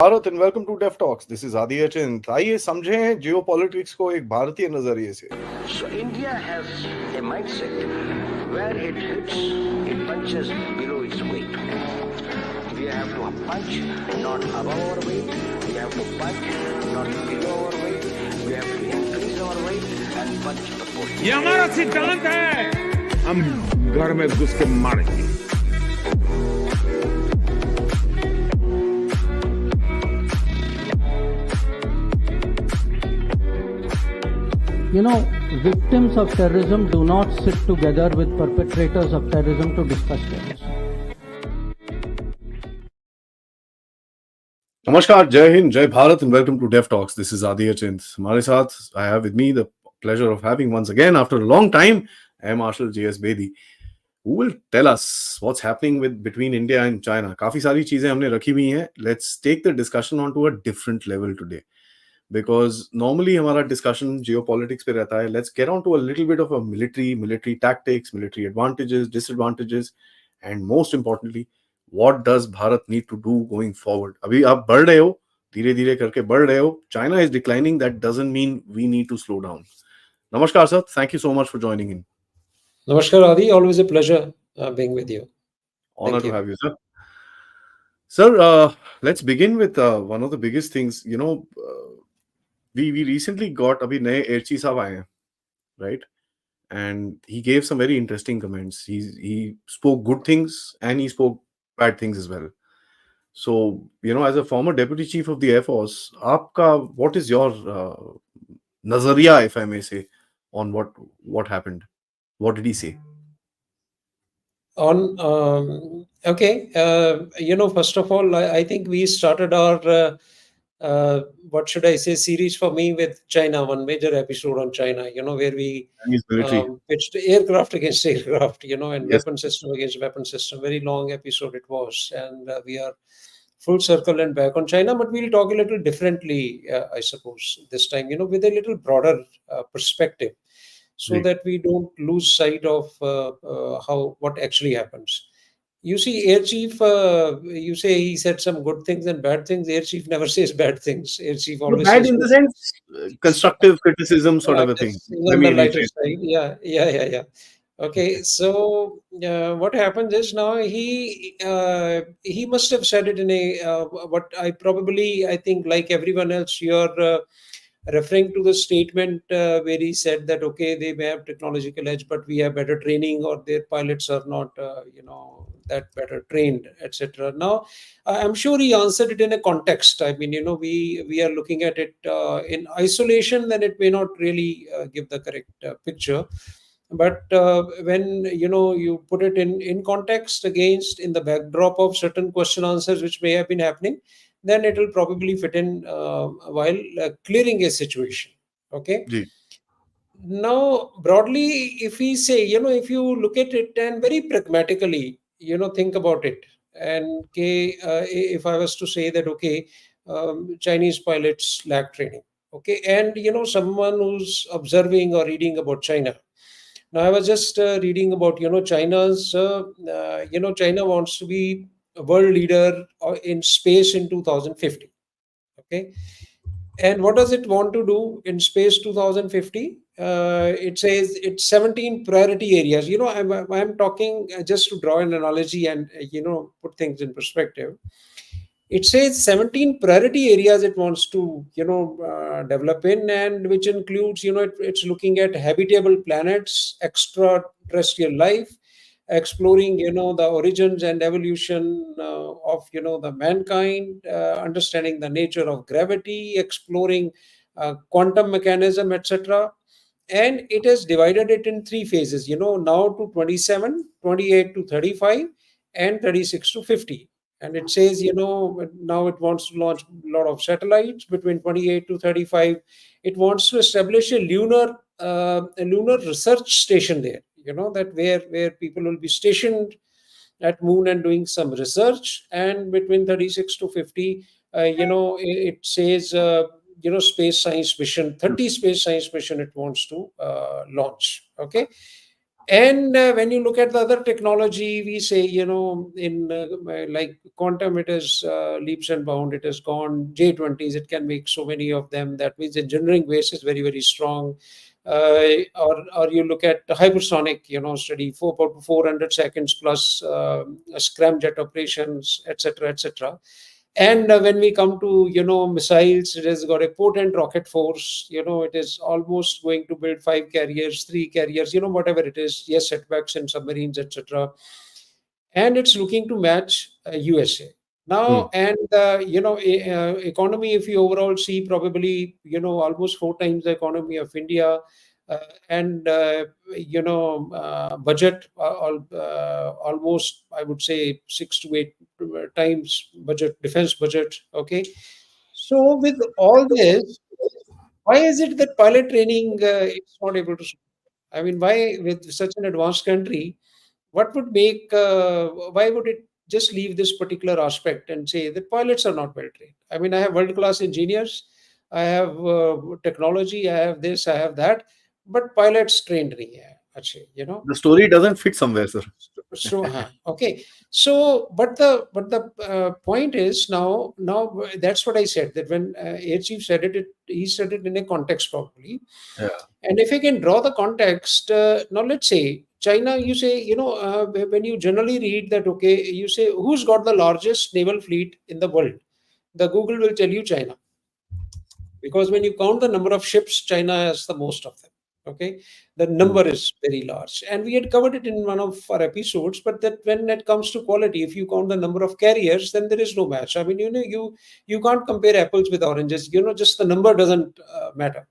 Bharat and welcome to Deaf Talks. This is Aadi Achint. आइए समझें geopolitics को एक भारतीय नजरिए से. So India has a mindset where it hits, it punches below its weight. We have to punch not above our weight. We have to punch not below our weight. We have to increase our weight and punch the post. ये हमारा सिद्धांत है. हम घर में घुस के मारेंगे. You know, victims of terrorism do not sit together with perpetrators of terrorism to discuss terrorism. नमस्कार, जय हिंद, जय Bharat and welcome to Deaf Talks. This is Aadi Achint. हमारे साथ I have with me the pleasure of having once again after a long time Marshal JS Bedi, who will tell us what's happening with between India and China. काफी सारी चीजें हमने रखी हुई हैं. Let's take the discussion onto a different level today. Because normally हमारा discussion geopolitics पे रहता है. Let's get on to a little bit of a military tactics, military advantages, disadvantages, and most importantly, what does Bharat need to do going forward? अभी आप बढ़ रहे हो, धीरे धीरे करके बढ़ रहे हो. China is declining. That doesn't mean we need to slow down. Namaskar, sir. Thank you so much for joining in. Namaskar, Aadi. Always a pleasure being with you. Honor to have you, sir. Sir, let's begin with one of the biggest things. We recently got abhi naye air chief sahab aaye hain, right? And he gave some very interesting comments. He spoke good things and he spoke bad things as well. So, as a former deputy chief of the Air Force, what is your nazariya, if I may say, on what happened? What did he say? First of all, I think we started our what should I say, series for me with China, one major episode on China, where we pitched aircraft against aircraft, and Yes. weapon system against weapon system. Very long episode it was, and we are full circle and back on China, but we'll talk a little differently, I suppose, this time, with a little broader perspective, so Right. that we don't lose sight of what actually happens. You see, Air Chief, you say he said some good things and bad things. Air Chief never says bad things. Air Chief always Bad says in the good sense, constructive criticism sort of a thing. things. Let On me the lighter rephrase. side. Yeah. Okay, so what happens is now he must have said it in a what I think, like everyone else, you're referring to the statement where he said that okay, they may have technological edge, but we have better training, or their pilots are not that better trained, etc. Now I'm sure he answered it in a context. I mean, we are looking at it in isolation, then it may not really give the correct picture. But when you put it in context, against in the backdrop of certain question answers which may have been happening, then it will probably fit in while clearing a situation. Okay. Ji. Now, broadly, if we say, if you look at it and very pragmatically, think about it. And okay, if I was to say that, okay, Chinese pilots lack training. Okay. And, someone who's observing or reading about China. Now, I was just reading about, China wants to be a world leader in space in 2050. Okay. And what does it want to do in space 2050? It says it's 17 priority areas. I'm talking just to draw an analogy and, put things in perspective. It says 17 priority areas it wants to, develop in, and which includes, it's looking at habitable planets, extraterrestrial life, exploring, the origins and evolution of, the mankind, understanding the nature of gravity, exploring quantum mechanism, etc. And it has divided it in three phases, now to 27, 28 to 35, and 36 to 50. And it says, now it wants to launch a lot of satellites between 28 to 35. It wants to establish a lunar research station there, that where people will be stationed at moon and doing some research. And between 36 to 50, it says, space science mission, 30 space science mission it wants to launch. Okay. And when you look at the other technology, we say, in like quantum, it is leaps and bound. It has gone J20s. It can make so many of them. That means engineering base is very, very strong. Or you look at the hypersonic, study for about 400 seconds plus scramjet operations, etc., etc. And when we come to missiles, it has got a potent rocket force. It is almost going to build 5 carriers, 3 carriers, whatever it is. Yes, setbacks in submarines, etc. And it's looking to match USA Hmm. now. And economy, if you overall see, probably almost 4 times the economy of India. uh, and budget, almost, I would say, 6 to 8 times budget, defense budget. Okay, so with all this, why is it that pilot training is not able to? I mean, why, with such an advanced country, what would make, why would it just leave this particular aspect and say that pilots are not well trained? I mean, I have world class engineers, I have technology, I have this, I have that, but pilots trained nahi hai, actually, The story doesn't fit somewhere, sir. Okay. So, but the point is, now that's what I said, that when Air Chief said it, he said it in a context probably. Yeah. And if I can draw the context, now let's say China, you say, when you generally read that, okay, you say who's got the largest naval fleet in the world? The Google will tell you China, because when you count the number of ships, China has the most of them. Okay, the Hmm. number is very large, and we had covered it in one of our episodes. But that when it comes to quality, if you count the number of carriers, then there is no match. I mean, you can't compare apples with oranges. Just the number doesn't matter,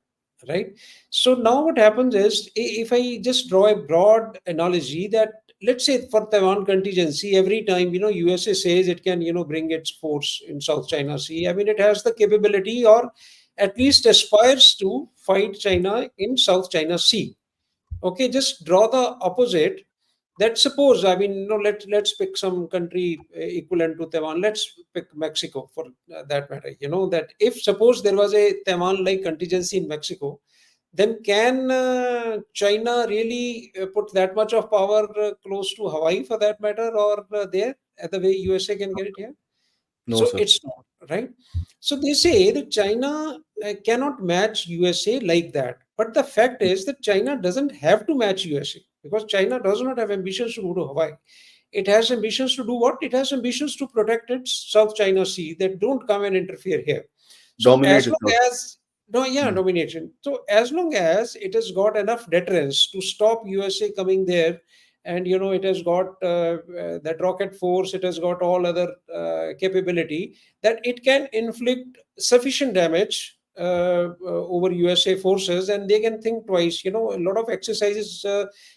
right? So now what happens is, if I just draw a broad analogy, that let's say for Taiwan contingency, every time USA says it can bring its force in South China Sea. I mean, it has the capability, or at least aspires to fight China in South China Sea. Okay, just draw the opposite. That suppose, I mean, let's pick some country equivalent to Taiwan. Let's pick Mexico for that matter. That if suppose there was a Taiwan-like contingency in Mexico, then can China really put that much of power close to Hawaii for that matter, or there, the way USA can get it here? No, So sir. it's not, right? So they say that China cannot match USA like that. But the fact is that China doesn't have to match USA, because China does not have ambitions to go to Hawaii. It has ambitions to do what? It has ambitions to protect its South China Sea, that don't come and interfere here. So Dominate as it, long sir. as, no, yeah, Hmm. domination. So as long as it has got enough deterrence to stop USA coming there, and it has got that rocket force, it has got all other capability, that it can inflict sufficient damage over USA forces, and they can think twice. A lot of exercises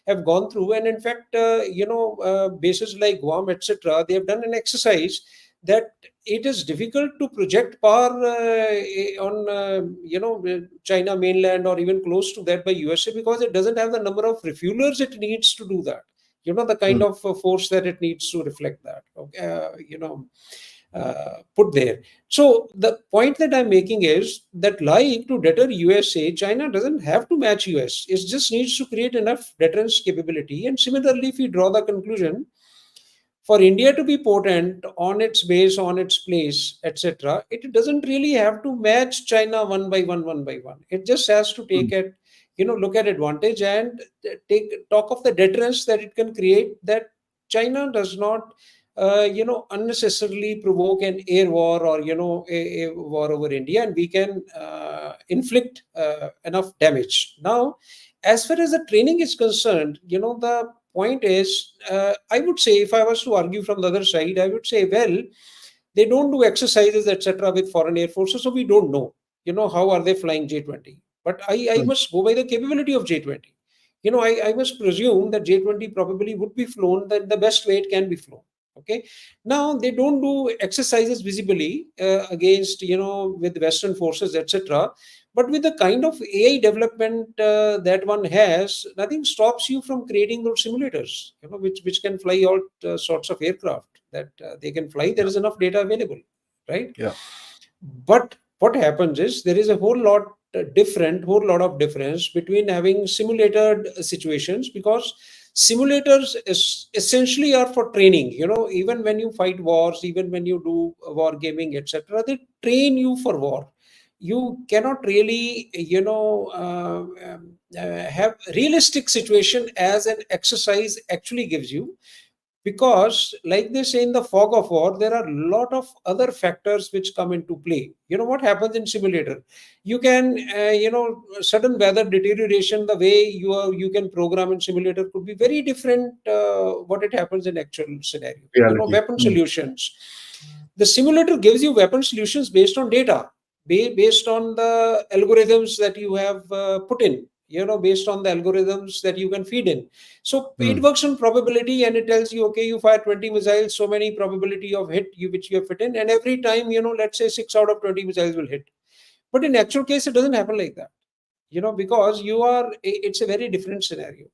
have gone through, and in fact, bases like Guam, etc., they have done an exercise that it is difficult to project power on China mainland, or even close to that, by USA, because it doesn't have the number of refuelers it needs to do that. The kind Hmm. of force that it needs to reflect that. Okay, put there. So the point that I'm making is that, like, to deter USA, China doesn't have to match US. It just needs to create enough deterrence capability. And similarly, if we draw the conclusion, for India to be potent on its base, on its place, etc., it doesn't really have to match China one by one. It just has to Hmm. take it, look at advantage, and take talk of the deterrence that it can create, that China does not, unnecessarily provoke an air war, or a war over India, and we can inflict enough damage. Now, as far as the training is concerned, the point is, I would say, if I was to argue from the other side, I would say, well, they don't do exercises, etc., with foreign air forces, so we don't know. How are they flying J20? But I Hmm. must go by the capability of J20. I must presume that J20 probably would be flown the best way it can be flown. Okay. Now they don't do exercises visibly against, with Western forces, etc. But with the kind of AI development that one has, nothing stops you from creating those simulators, which can fly all sorts of aircraft that they can fly. There is enough data available, right? Yeah. But what happens is, there is a whole lot of difference between having simulated situations, because Simulators is essentially are for training. Even when you fight wars, even when you do war gaming, etc., they train you for war. You cannot really, have realistic situation as an exercise actually gives you, because like they say, in the fog of war there are a lot of other factors which come into play. What happens in simulator, you can, sudden weather deterioration, the way you can program in simulator could be very different, what it happens in actual scenario. Reality. Weapon solutions, the simulator gives you weapon solutions based on data, based on the algorithms that you have put in, based on the algorithms that you can feed in. So it Hmm. works on probability, and it tells you, okay, you fire 20 missiles, so many probability of hit you which you have fit in, and every time, let's say 6 out of 20 missiles will hit. But in actual case, it doesn't happen like that, because it's a very different scenario.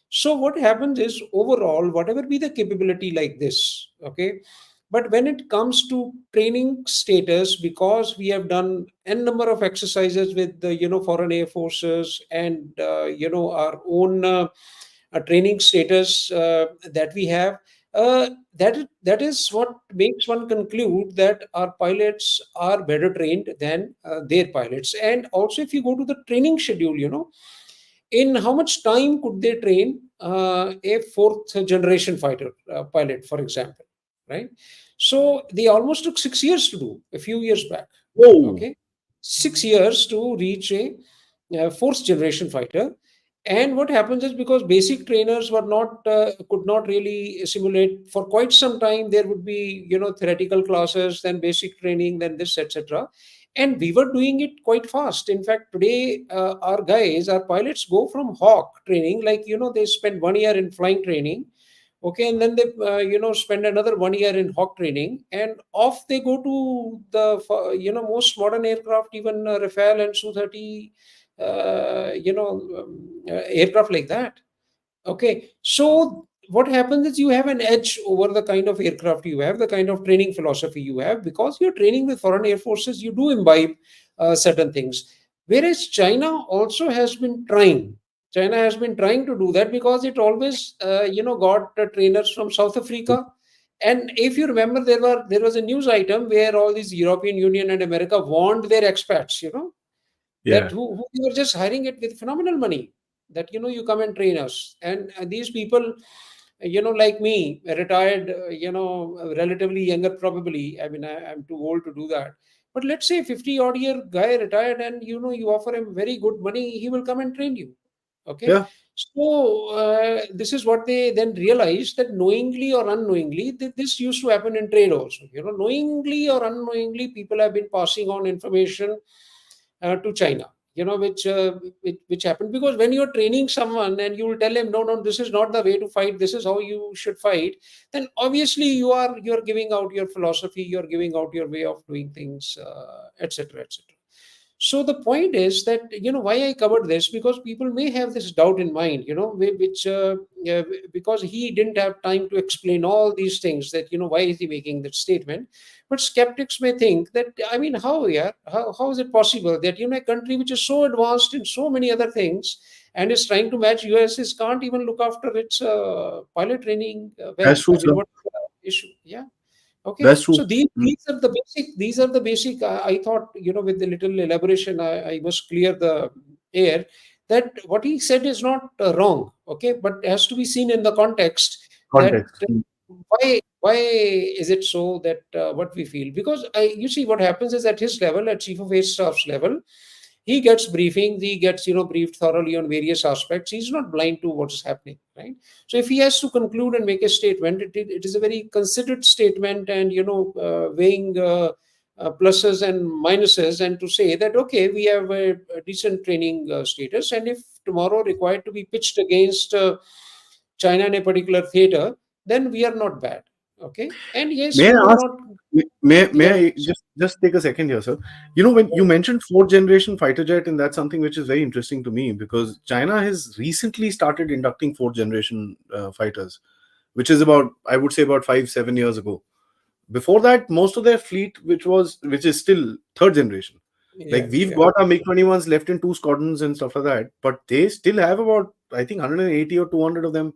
So what happens is, overall, whatever be the capability like this, okay, but when it comes to training status, because we have done n number of exercises with the, foreign air forces, and our own training status that we have, that is what makes one conclude that our pilots are better trained than their pilots. And also, if you go to the training schedule, in how much time could they train a fourth generation fighter pilot, for example, right? So they almost took 6 years to do a few years back. Whoa. Okay, 6 years to reach a fourth generation fighter. And what happens is, because basic trainers were not could not really simulate for quite some time, there would be, theoretical classes, then basic training, then this, etc. And we were doing it quite fast. In fact, today, our pilots go from hawk training, like, they spend 1 year in flying training, okay, and then they spend another 1 year in hawk training, and off they go to the most modern aircraft, even Rafale and Su-30 aircraft like that. Okay, so what happens is, you have an edge over the kind of aircraft you have, the kind of training philosophy you have, because you're training with foreign air forces, you do imbibe certain things. Whereas China also has been trying. China has been trying to do that, because it always, got trainers from South Africa. And if you remember, there was a news item where all these European Union and America warned their expats, that Yeah. who we were just hiring it with phenomenal money, that, you come and train us. And these people, like me, retired, relatively younger, probably, I mean, I'm too old to do that, but let's say 50 odd year guy retired, and, you offer him very good money, he will come and train you. Okay, Yeah. so this is what they then realized, that knowingly or unknowingly, this used to happen in trade also. Knowingly or unknowingly, people have been passing on information to China, which happened, because when you're training someone and you will tell him, no, no, this is not the way to fight, this is how you should fight, then obviously you're giving out your philosophy, you're giving out your way of doing things, etc., etc. So the point is that, why I covered this, because people may have this doubt in mind, which because he didn't have time to explain all these things, that, why is he making that statement. But skeptics may think that, I mean, how, yeah, how is it possible that, a country which is so advanced in so many other things and is trying to match US, is can't even look after its pilot training well? That's true, I mean, sir. what's the issue? Yeah. Okay, That's true. so Mm. these are the basic. I thought, with a little elaboration, I must clear the air, that what he said is not wrong. Okay, but has to be seen in the context, that Context. Mm. why is it so that what we feel, because you see, what happens is, at his level, at chief of air staff's level, he gets briefings, he gets, briefed thoroughly on various aspects, he's not blind to what is happening, right? So if he has to conclude and make a statement, it is a very considered statement, and, weighing pluses and minuses, and to say that, okay, we have a decent training status, and if tomorrow required to be pitched against China in a particular theater, then we are not bad. Okay, and yes, May we I will ask? not. May Yeah. I just take a second here, sir? When you mentioned fourth generation fighter jet, and that's something which is very interesting to me, because China has recently started inducting fourth generation fighters, which is about, I would say, about 5-7 years ago. Before that, most of their fleet, which is still third generation. Like, Yeah, we've yeah. got our MiG-21s left in two squadrons and stuff like that, but they still have about, I think, 180 or 200 of them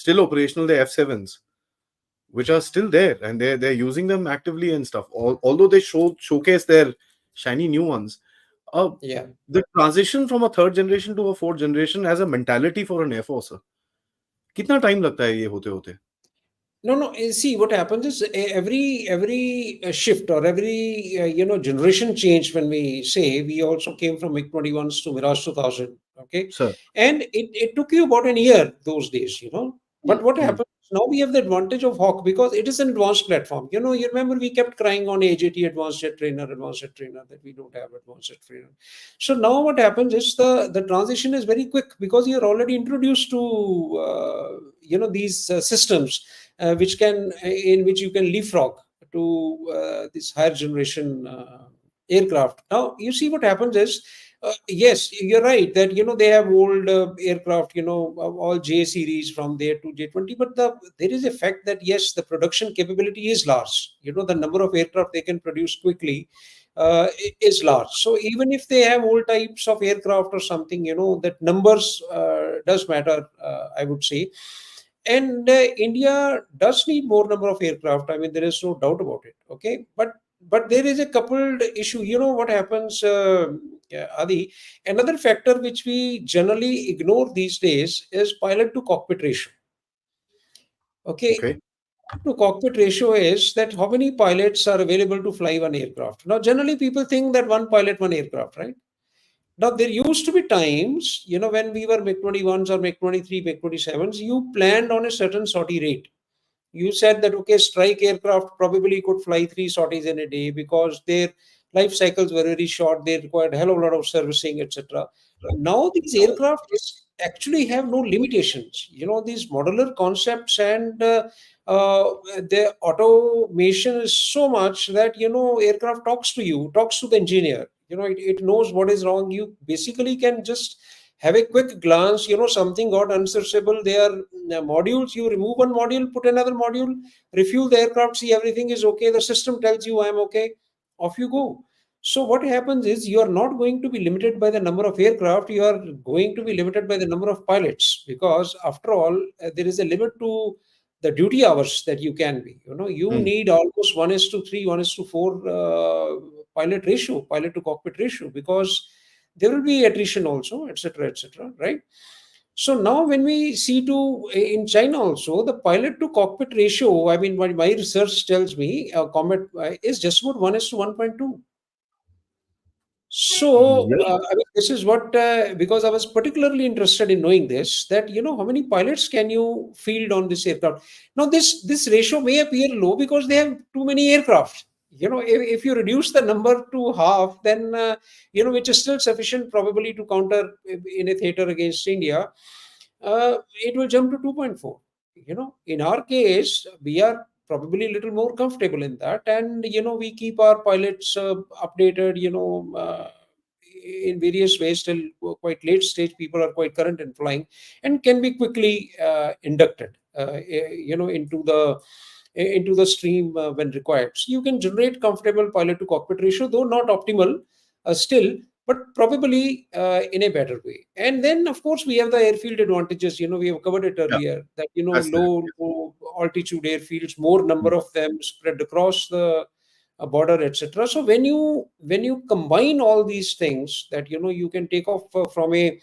still operational, the F7s, which are still there, and they're using them actively and stuff. Although they showcase their shiny new ones. Uh, Yeah. the transition from a third generation to a fourth generation as a mentality for an air force, कितना time लगता है ये होते होते? No, no. See, what happens is every shift or every generation change. When we say, we also came from MiG 21s to Mirage 2000. Okay, Sir. and it took you about an year those days. But what Hmm. happens now? We have the advantage of Hawk because it is an advanced platform. You remember we kept crying on AJT, advanced jet trainer, that we don't have advanced jet trainer. So now what happens is the transition is very quick because you're already introduced to these systems, which can in which you can leapfrog to this higher generation aircraft. Now you see what happens is, yes, you're right that they have old aircraft, all J series from there to J20, but there is a fact that yes, the production capability is large. The number of aircraft they can produce quickly is large. So even if they have old types of aircraft or something, that numbers does matter, I would say. And India does need more number of aircraft. I mean, there is no doubt about it. Okay, but there is a coupled issue. What happens, yeah, Adi? Another factor which we generally ignore these days is pilot to cockpit ratio. Okay, Okay. to cockpit ratio is that how many pilots are available to fly one aircraft. Now, generally, people think that one pilot, one aircraft, right? Now, there used to be times, when we were MiG 21s or MiG 23, MiG 27s, you planned on a certain sortie rate. You said that, okay, strike aircraft probably could fly 3 sorties in a day because their life cycles were very short. They required a hell of a lot of servicing, etc. Now, these aircraft actually have no limitations. These modular concepts and the automation is so much that, aircraft talks to you, talks to the engineer. It knows what is wrong. You basically can just have a quick glance, something got unsearchable. There are modules. You remove one module, put another module, refuel the aircraft, see everything is okay. The system tells you I am okay. Off you go. So what happens is you are not going to be limited by the number of aircraft. You are going to be limited by the number of pilots because after all, there is a limit to the duty hours that you can be. You Hmm. need almost 1:3, 1:4 pilot to cockpit ratio, because there will be attrition also, etc., etc., right? So now when we see to in China also, the pilot to cockpit ratio, I mean, what my research tells me, combat is just about 1:1.2. So, Yeah. I mean, this is what, because I was particularly interested in knowing this, that, how many pilots can you field on this aircraft? Now, this ratio may appear low because they have too many aircraft. If you reduce the number to half, then, which is still sufficient probably to counter in a theater against India, it will jump to 2.4. In our case, we are probably a little more comfortable in that, and we keep our pilots updated, in various ways till quite late stage. People are quite current in flying and can be quickly inducted into the stream when required. So you can generate comfortable pilot to cockpit ratio, though not optimal still, but probably in a better way. And then, of course, we have the airfield advantages. We have covered it Yeah. earlier that, That's there. low altitude airfields, more Hmm. number of them spread across the border, etc. So when you combine all these things, that you can take off from a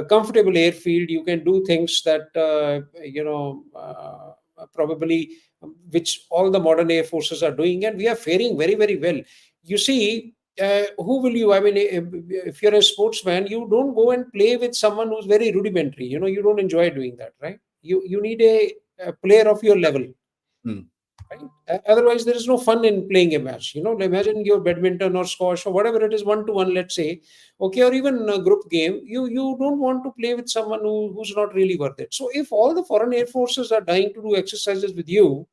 comfortable airfield, you can do things that probably which all the modern air forces are doing, and we are faring very, very well. You see, who will you? I mean, if you're a sportsman, you don't go and play with someone who's very rudimentary. You don't enjoy doing that, right? You need a player of your level, Hmm. right? Otherwise, there is no fun in playing a match. Imagine your badminton or squash or whatever it is, 1-to-1, let's say, okay, or even a group game. You don't want to play with someone who's not really worth it. So if all the foreign air forces are dying to do exercises with you,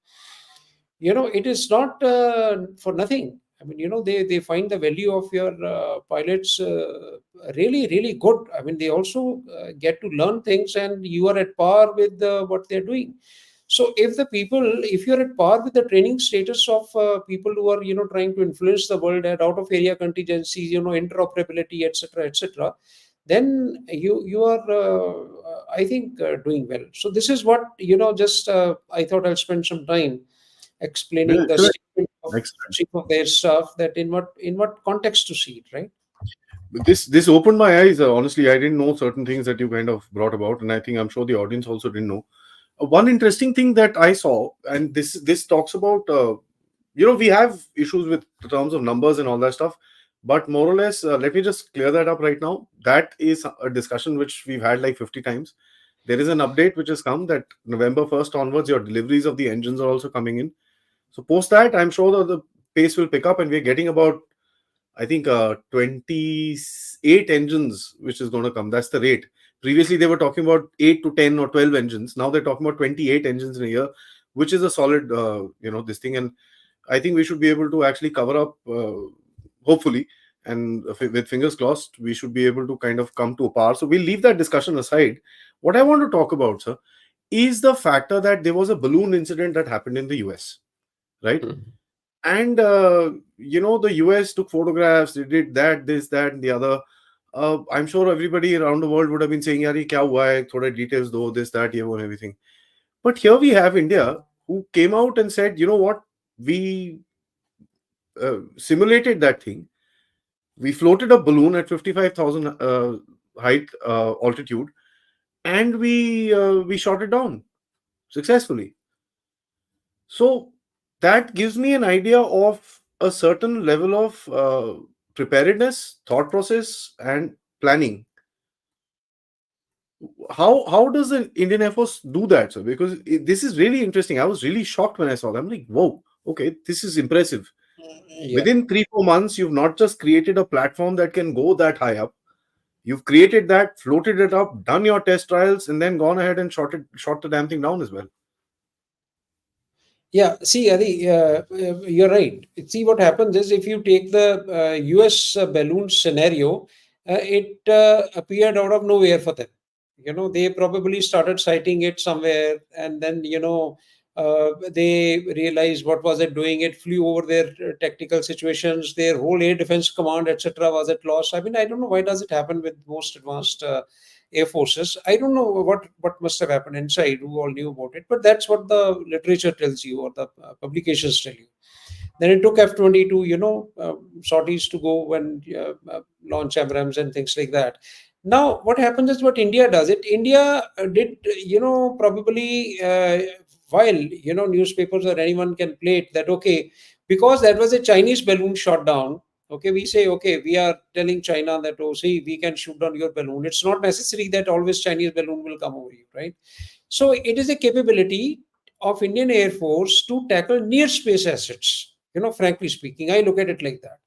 it is not for nothing. I mean, they find the value of your pilots really, really good. I mean, they also get to learn things, and you are at par with what they're doing. So if you're at par with the training status of people who are, trying to influence the world at out of area contingencies, interoperability, etc., etc., then you are I think doing well. So this is what, just I thought I'll spend some time Yeah, explaining the correct. statement of Excellent. chief of their staff, that in what context to see it, right? This opened my eyes. Honestly, I didn't know certain things that you kind of brought about, and I think I'm sure the audience also didn't know. One interesting thing that I saw, and this talks about, we have issues with the terms of numbers and all that stuff, but more or less, let me just clear that up right now. That is a discussion which we've had like 50 times. There is an update which has come that November 1st onwards, your deliveries of the engines are also coming in. So post that, I'm sure that the pace will pick up, and we're getting about, I think, 28 engines, which is going to come. That's the rate. Previously, they were talking about 8 to 10 or 12 engines. Now they're talking about 28 engines in a year, which is a solid, this thing. And I think we should be able to actually cover up, hopefully, and with fingers crossed, we should be able to kind of come to a par. So we'll leave that discussion aside. What I want to talk about, sir, is the factor that there was a balloon incident that happened in the US, right? And the US took photographs, they did that, this, that, and the other. I'm sure everybody around the world would have been saying, "Yaar, ye kya hua hai? Thoda details do, this, that, ye, wo, and everything." But here we have India, who came out and said, "You know what? We simulated that thing. We floated a balloon at 55,000 height altitude, and we shot it down successfully." So that gives me an idea of a certain level of preparedness, thought process, and planning. How does the Indian Air Force do that, sir? Because this is really interesting. I was really shocked when I saw that. I'm like, whoa, okay, this is impressive. Yeah. Within 3 4 months, you've not just created a platform that can go that high up. You've created that, floated it up, done your test trials, and then gone ahead and shot the damn thing down as well. Yeah, see, Adi, you're right. See, what happens is, if you take the US balloon scenario, it appeared out of nowhere for them. They probably started citing it somewhere, and then, they realized what was it doing. It flew over their technical situations. Their whole air defense command, etc., was at loss. I mean, I don't know why does it happen with most advanced air forces. I don't know what must have happened inside, who all knew about it, but that's what the literature tells you, or the publications tell you. Then it took F-22, sorties to go and launch Abrams and things like that. Now, what happens is, what India does it. India did, probably, while, newspapers or anyone can play it, that, okay, because that was a Chinese balloon shot down. Okay, we say, okay, we are telling China that, oh, see, we can shoot down your balloon. It's not necessary that always Chinese balloon will come over you, right? So it is a capability of Indian Air Force to tackle near space assets. Frankly speaking, I look at it like that.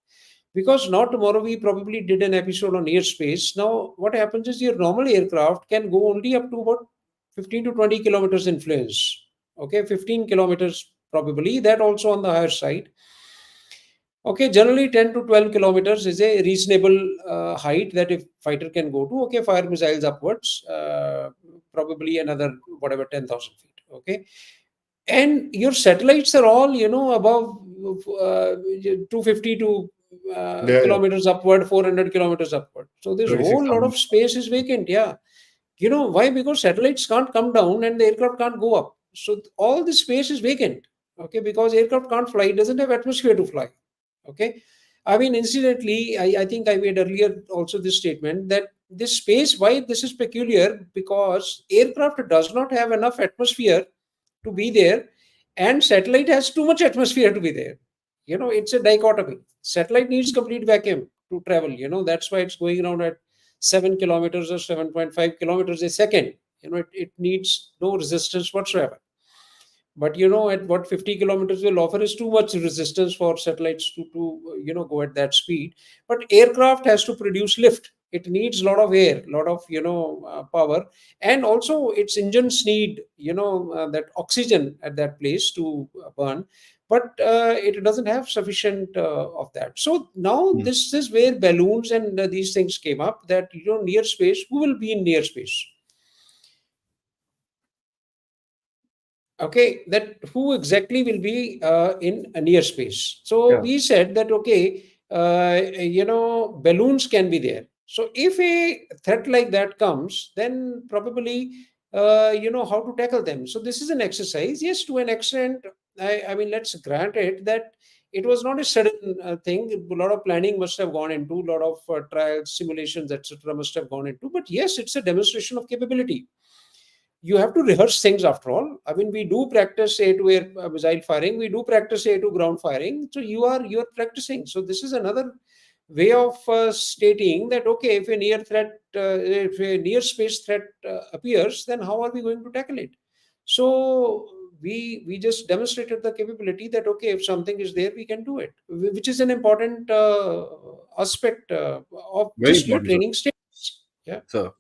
Because now tomorrow we probably did an episode on airspace. Now, what happens is, your normal aircraft can go only up to about 15 to 20 kilometers influence. Okay, 15 kilometers probably, that also on the higher side. Okay, generally 10 to 12 kilometers is a reasonable height that a fighter can go to. Okay, fire missiles upwards, probably another whatever 10,000 feet. Okay, and your satellites are all, above 250 to Yeah, yeah. kilometers upward, 400 kilometers upward. So this whole lot 36,000. of space is vacant. Yeah, why? Because satellites can't come down and the aircraft can't go up. So all this space is vacant. Okay, because aircraft can't fly, it doesn't have atmosphere to fly. Okay, I mean, incidentally, I think I made earlier also this statement, that this space, why this is peculiar, because aircraft does not have enough atmosphere to be there, and satellite has too much atmosphere to be there. It's a dichotomy. Satellite needs complete vacuum to travel. That's why it's going around at 7 kilometers or 7.5 kilometers a second. It needs no resistance whatsoever. But at what 50 kilometers will offer is too much resistance for satellites to go at that speed. But aircraft has to produce lift. It needs a lot of air, a lot of power, and also its engines need that oxygen at that place to burn. But it doesn't have sufficient of that. So now Hmm. this is where balloons and these things came up, that near space, who will be in near space? Okay, that who exactly will be in a near space. So Yeah. we said that, okay, balloons can be there. So if a threat like that comes, then probably how to tackle them. So this is an exercise. Yes, to an extent, I mean, let's grant it that it was not a sudden thing. A lot of planning must have gone into, a lot of trials, simulations, etc. must have gone into. But yes, it's a demonstration of capability. You have to rehearse things after all. I mean, we do practice a to air missile firing, we do practice a to ground firing. So you are practicing. So this is another way of stating that okay, if a near threat, if a near space threat appears, then how are we going to tackle it? So we just demonstrated the capability that okay, if something is there, we can do it, which is an important aspect of Very just your important, sir. training stages. Yeah. Sir.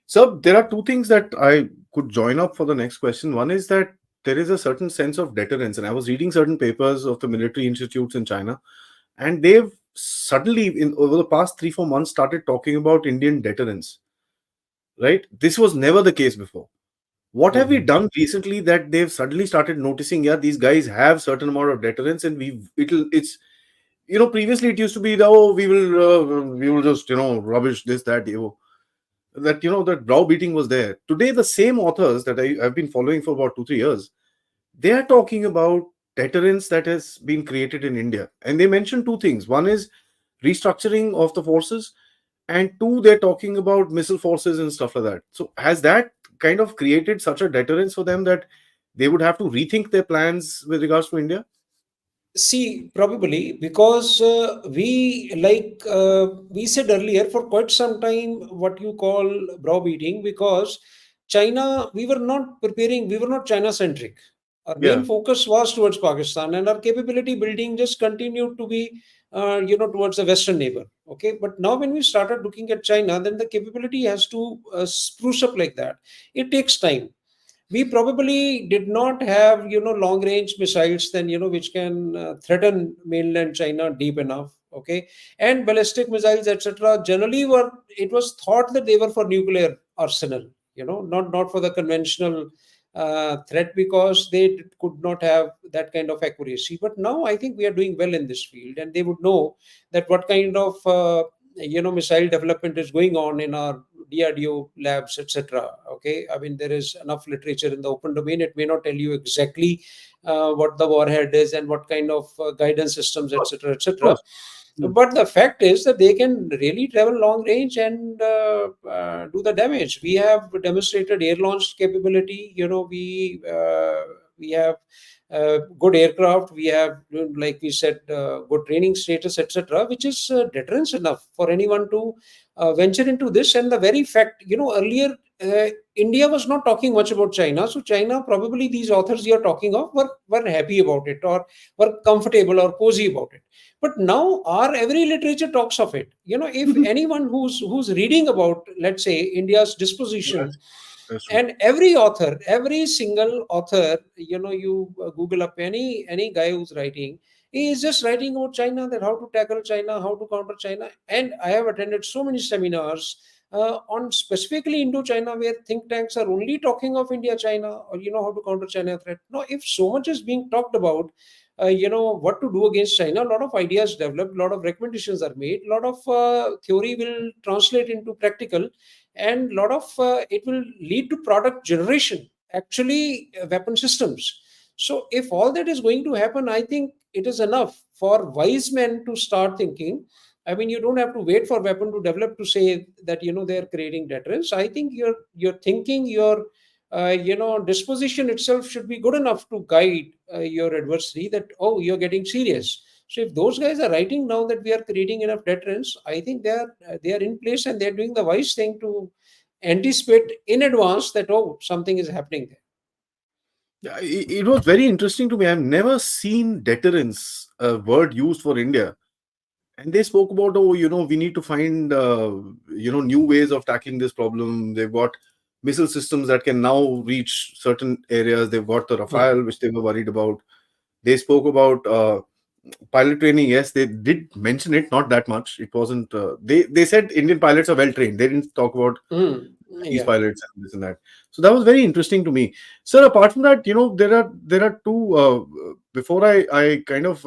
So there are two things that I could join up for the next question. One is that there is a certain sense of deterrence, and I was reading certain papers of the military institutes in China, and they've suddenly, in over the past 3 4 months, started talking about Indian deterrence. Right? This was never the case before. What have we Mhm. done recently that they've suddenly started noticing? Yeah, these guys have certain amount of deterrence, and it's previously it used to be, oh, we will just rubbish this that that browbeating was there. Today, the same authors that I've been following for about 2 3 years, they are talking about deterrence that has been created in India, and they mention two things. One is restructuring of the forces, and two, they're talking about missile forces and stuff like that. So, has that kind of created such a deterrence for them that they would have to rethink their plans with regards to India? See, probably because we said earlier for quite some time what you call browbeating, because China, we were not preparing, we were not China centric. Our main Yeah, focus was towards Pakistan, and our capability building just continued to be, towards the Western neighbor. Okay, but now when we started looking at China, then the capability has to spruce up like that. It takes time. We probably did not have long range missiles then, which can threaten mainland China deep enough. Okay, and ballistic missiles, etc., generally were, it was thought that they were for nuclear arsenal, not for the conventional threat, because they could not have that kind of accuracy. But now I think we are doing well in this field, and they would know that what kind of missile development is going on in our DRDO labs, etc. Okay, I mean, there is enough literature in the open domain. It may not tell you exactly what the warhead is and what kind of guidance systems, etc., of etc. course. Hmm. But the fact is that they can really travel long range and do the damage. We have demonstrated air launch capability. We have good aircraft. We have, like we said, good training status, etc., which is deterrence enough for anyone to venture into this. And the very fact, earlier India was not talking much about China. So China, probably these authors you're talking of were happy about it, or were comfortable or cozy about it. But now our every literature talks of it. If anyone who's reading about, let's say, India's disposition, That's, that's true. and every author, every single author, you Google up any guy who's writing, he is just writing about China, that how to tackle China, how to counter China. And I have attended so many seminars on specifically Indo-China, where think tanks are only talking of India, China, or how to counter China threat. Now, if so much is being talked about, what to do against China, a lot of ideas developed, a lot of recommendations are made, a lot of theory will translate into practical, and a lot of it will lead to product generation, actually weapon systems. So if all that is going to happen, I think it is enough for wise men to start thinking. I mean, you don't have to wait for weapon to develop to say that they are creating deterrence. I think your thinking, your disposition itself should be good enough to guide your adversary, that oh, you're getting serious. So if those guys are writing now that we are creating enough deterrence, I think they are in place, and they're doing the wise thing to anticipate in advance that oh, something is happening there. Yeah, it was very interesting to me. I've never seen deterrence a word used for India. And they spoke about, oh, we need to find, new ways of tackling this problem. They've got missile systems that can now reach certain areas. They've got the Hmm. Rafale, which they were worried about. They spoke about pilot training. Yes, they did mention it, not that much. It wasn't. They said Indian pilots are well trained. They didn't talk about Hmm. these Yeah. pilots and this and that. So that was very interesting to me. Sir, apart from that, there are two. Before I kind of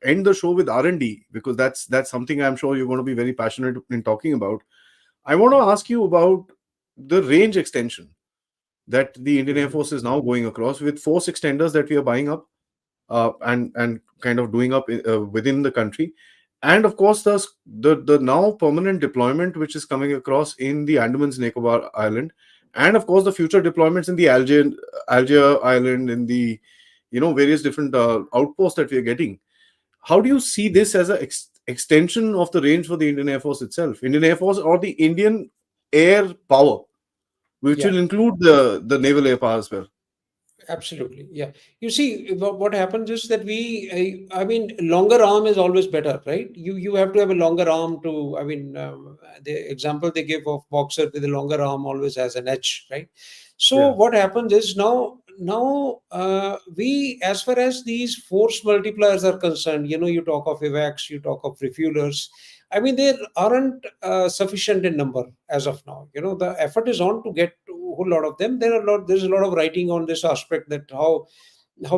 end the show with R&D, because that's something I'm sure you're going to be very passionate in talking about. I want to ask you about the range extension that the Indian Air Mhm. Force is now going across with force extenders that we are buying up, and kind of doing up within the country, and of course the now permanent deployment which is coming across in the Andaman's Nicobar Island, and of course the future deployments in the Algier Island, in the various different outposts that we are getting. How do you see this as a extension of the range for the Indian Air Force itself, Indian Air Force, or the Indian air power, which Yeah. will include the naval air power as well? Absolutely. Yeah. You see, what happens is that I mean, longer arm is always better, right? You have to have a longer arm to, I mean, the example they give of boxer with a longer arm always has an edge, right? So Yeah. what happens is we, as far as these force multipliers are concerned, you talk of evacs, you talk of refuelers. I mean, there aren't sufficient in number as of now. The effort is on to get a whole lot of them. There's a lot of writing on this aspect, that how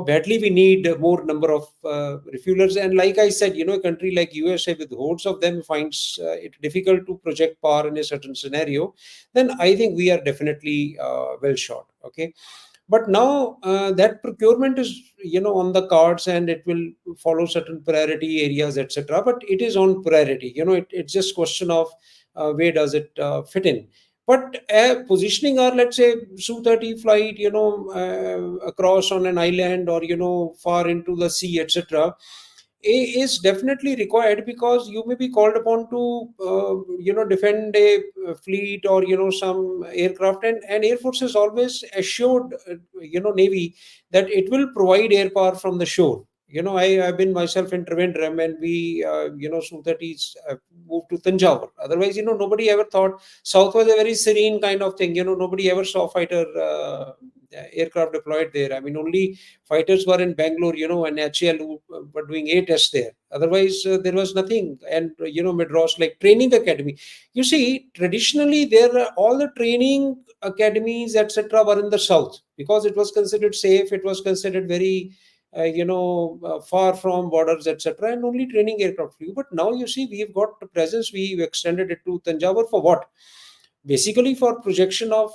badly we need more number of refuelers. And like I said, a country like USA with hordes of them finds it difficult to project power in a certain scenario. Then I think we are definitely well short. Okay, but now that procurement is on the cards, and it will follow certain priority areas, etc. But it is on priority. It's just question of where does it fit in. But positioning our, let's say, Su-30 flight, across on an island, or far into the sea, etc., is definitely required, because you may be called upon to defend a fleet, or some aircraft, and Air Force has always assured Navy that it will provide air power from the shore. I've been myself in Trivandrum, and we Su-30s moved to Tanjavur. Otherwise, nobody ever thought South was a very serene kind of thing. Nobody ever saw fighter aircraft deployed there. I mean, only fighters were in Bangalore, and HAL who were doing A tests there. Otherwise, there was nothing. And, Madras, like training academy. You see, traditionally, all the training academies, etc., were in the south, because it was considered safe. It was considered very, far from borders, etc., and only training aircraft flew. But now you see, we've got the presence. We've extended it to Tanjavur for what? Basically for projection of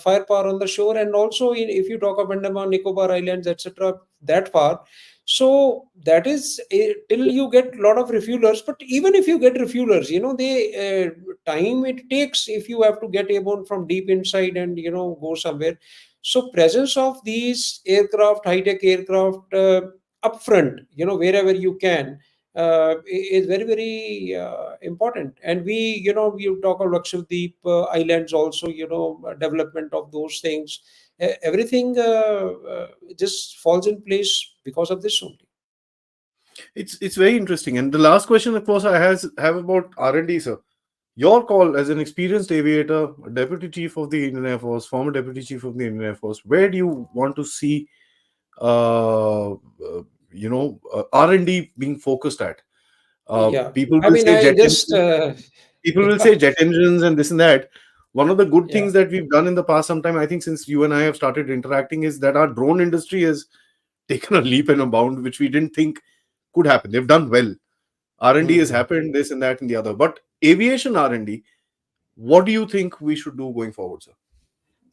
firepower on the shore, and also if you talk of Andaman Nicobar Islands, etc., that far. So that is till you get a lot of refuelers. But even if you get refuelers, they time it takes if you have to get airborne from deep inside and go somewhere. So presence of these aircraft, high tech aircraft, upfront, wherever you can, is very very important. And we talk of Lakshadweep islands also, development of those things. Everything just falls in place because of this only. It's very interesting. And the last question, of course, have about R&D, sir. Your call as an experienced aviator, deputy chief of the Indian Air Force, former deputy chief of the Indian Air Force, where do you want to see, R&D being focused at? Yeah, People I will mean, say I jet just engines. People will yeah, say jet engines and this and that. One of the good yeah. things that we've done in the past, sometime, I think, since you and I have started interacting, is that our drone industry has taken a leap and a bound, which we didn't think could happen. They've done well. R&D has Mhm. happened, this and that and the other. But aviation R&D, what do you think we should do going forward, sir?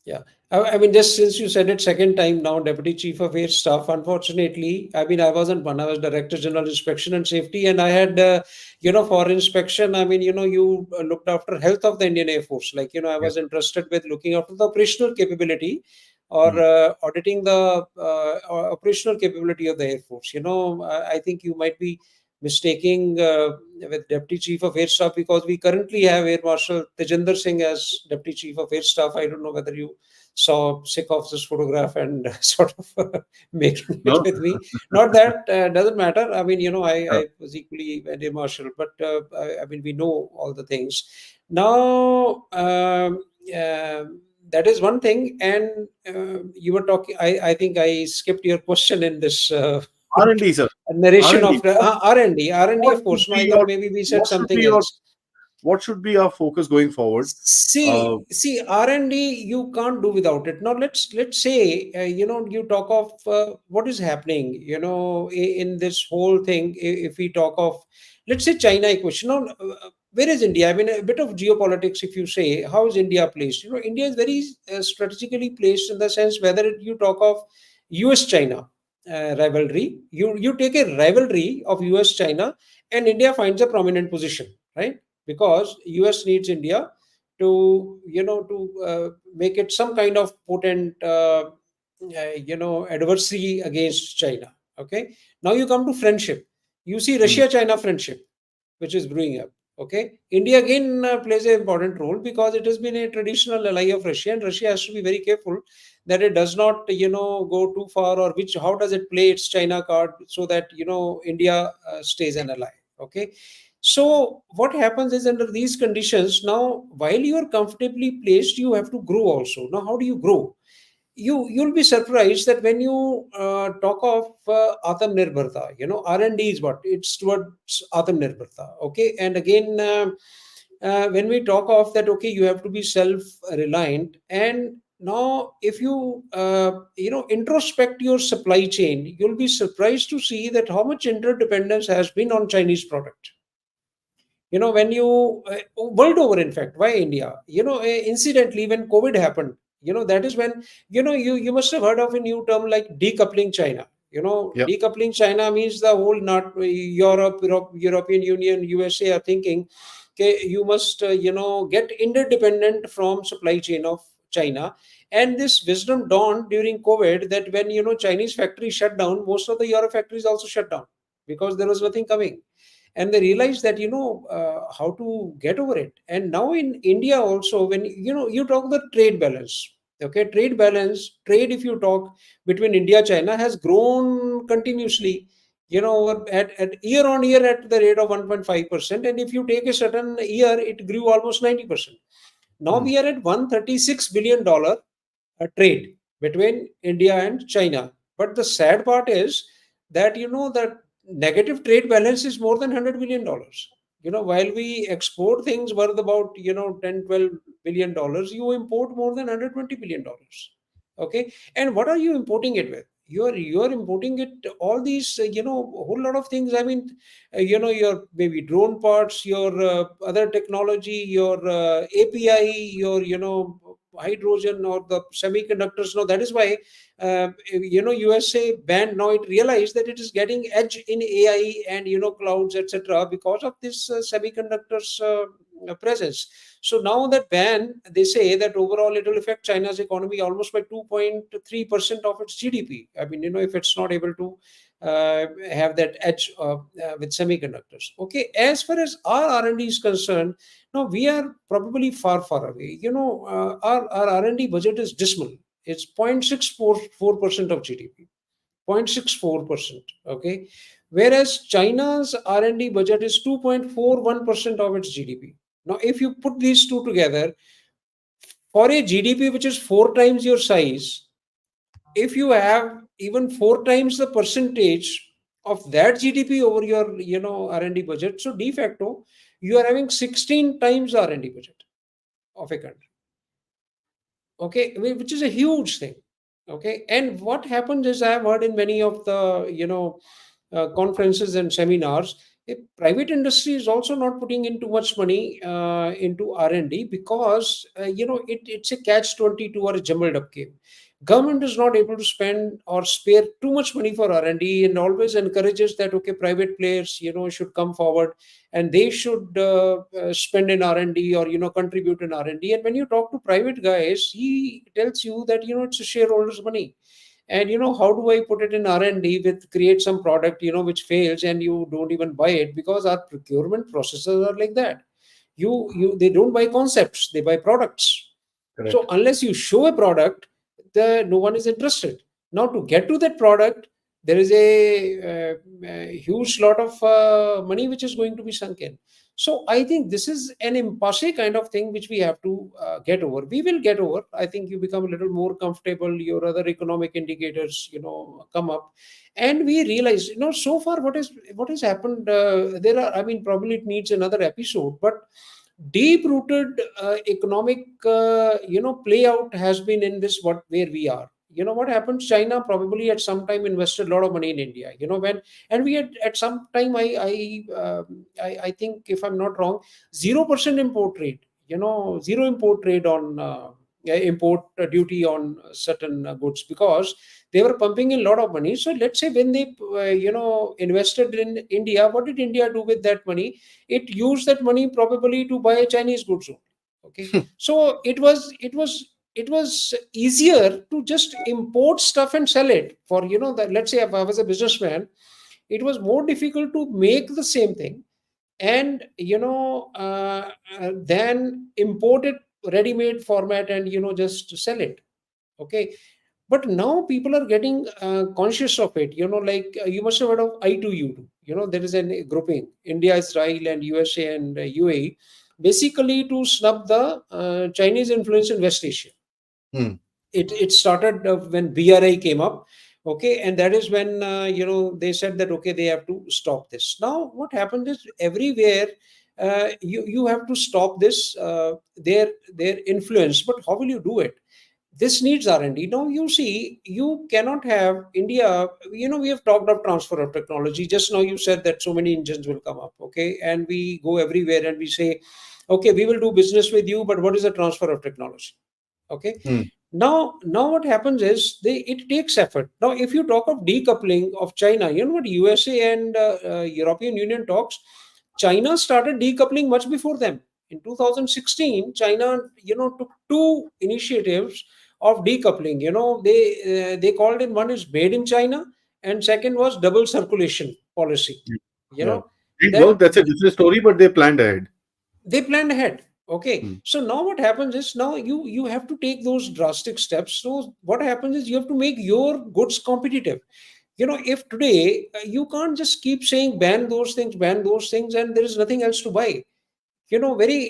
Yeah, I mean, just since you said it second time now, Deputy Chief of Air Staff. Unfortunately, I mean, I wasn't one. I was Director General Inspection and Safety, and I had, for inspection. I mean, you looked after health of the Indian Air Force. Like, I Yeah. was interested with looking after the operational capability, or Hmm. auditing the operational capability of the Air Force. I think you might be mistaking with Deputy Chief of Air Staff, because we currently have Air Marshal Tejinder Singh as Deputy Chief of Air Staff. I don't know whether you saw sick of this photograph and sort of making it No. with me. Not that doesn't matter. I mean, Yeah. I was equally an Air Marshal, but I mean, we know all the things. Now, that is one thing. And you were talking, I think I skipped your question in this R&D, sir. narration R&D. of R&D. R&D, What of should course. No, be I thought your maybe we said what should be something your else. what should be our focus going forward? Uh, See, R&D you can't do without it. Now let's say you talk of what is happening. In this whole thing, if we talk of, let's say, China equation. Now, where is India? I mean, a bit of geopolitics. If you say, how is India placed? India is very strategically placed in the sense whether you talk of U.S. China rivalry. You take a rivalry of U.S. China, and India finds a prominent position, right? Because US needs India to make it some kind of potent adversary against China. Okay, now you come to friendship. You see mm, Russia China friendship which is brewing up. Okay, India again plays an important role because it has been a traditional ally of Russia, and Russia has to be very careful that it does not go too far, or which how does it play its China card so that India stays an ally. Okay, so what happens is under these conditions, now while you are comfortably placed, you have to grow also. Now how do you grow? You'll be surprised that when you talk of Atmanirbharta, R&D is what it's towards Atmanirbharta. Okay, and again, when we talk of that, okay, you have to be self-reliant. And now, if you introspect your supply chain, you'll be surprised to see that how much interdependence has been on Chinese product. When you world over, in fact, why India, incidentally, when COVID happened, that is when you must have heard of a new term like decoupling China. yeah. Decoupling China means the whole, not European Union, USA are thinking, okay, you must get interdependent from supply chain of China. And this wisdom dawned during COVID, that when Chinese factories shut down, most of the Europe factories also shut down because there was nothing coming, and they realize that how to get over it. And now in India also, when you talk the trade balance, okay, trade, if you talk between India China, has grown continuously, at year on year at the rate of 1.5%, and if you take a certain year, it grew almost 90%. Now Mm, we are at $136 billion trade between India and China. But the sad part is that that negative trade balance is more than $100 billion. While we export things worth about 10-12 billion dollars, you import more than $120 billion. Okay, and what are you importing it with? You are importing it all these a whole lot of things. I mean, your maybe drone parts, your other technology, your API, your hydrogen or the semiconductors. Now that is why USA banned. Now it realized that it is getting edge in AI and clouds, etc., because of this semiconductors presence. So now that ban, they say that overall it will affect China's economy almost by 2.3% of its GDP. I mean, if it's not able to have that edge with semiconductors. Okay, as far as our R&D is concerned, now we are probably far away. Our R&D budget is dismal. It's 0.644% of GDP. 0.64%. Okay, whereas China's R&D budget is 2.41% of its GDP. Now, if you put these two together, for a GDP which is four times your size, if you have even four times the percentage of that GDP over your R&D budget, so de facto you are having 16 times R&D budget of a country. Okay, which is a huge thing. Okay, and what happens is, I have heard in many of the conferences and seminars, private industry is also not putting in too much money into R&D because it's a catch 22 or a jumbled up game. Government is not able to spend or spare too much money for R&D, and always encourages that, okay, private players should come forward and they should spend in R&D, or contribute in R&D. And when you talk to private guys, he tells you that it's a shareholders money. And how do I put it in R&D with create some product which fails and you don't even buy it, because our procurement processes are like that. They don't buy concepts, they buy products. So correct. unless you show a product, no one is interested. Now to get to that product, there is a huge lot of money which is going to be sunk in. So I think this is an impasse kind of thing which we have to get over. We will get over. I think you become a little more comfortable. Your other economic indicators, come up, and we realize, so far what has happened. There are, I mean, probably it needs another episode, but deep rooted economic play out has been in this, what where we are. What happens, China probably at some time invested a lot of money in India, when, and we had at some time, I think, if I'm not wrong, 0% import rate, zero import trade on import duty on certain goods, because they were pumping in a lot of money. So let's say when they invested in India, what did India do with that money? It used that money probably to buy Chinese goods only. Okay, so it was easier to just import stuff and sell it for, that. Let's say if I was a businessman, it was more difficult to make the same thing and then import it ready-made format and just sell it. Okay, but now people are getting conscious of it, like you must have heard of I2U2. There is a grouping, India, Israel and USA and UAE, basically to snub the Chinese influence in West Asia. Hmm. It started when BRI came up. Okay, and that is when they said that okay, they have to stop this. Now what happened is, everywhere you have to stop this their influence, but how will you do it? This needs R&D. Now you see, you cannot have India, we have talked of transfer of technology. Just now you said that so many engines will come up, okay, and we go everywhere and we say, okay, we will do business with you, but what is the transfer of technology? Okay, Hmm. now what happens is, it takes effort. Now if you talk of decoupling of China, what USA and European Union talks, China started decoupling much before them. In 2016, China took two initiatives of decoupling. They called it, one is made in China, and second was double circulation policy. you Yeah. know Didn't that work. That's a different story, but they planned ahead. they planned ahead. Okay, Hmm. so now what happens is, now you have to take those drastic steps. So what happens is, you have to make your goods competitive. If today you can't just keep saying ban those things, and there is nothing else to buy. Very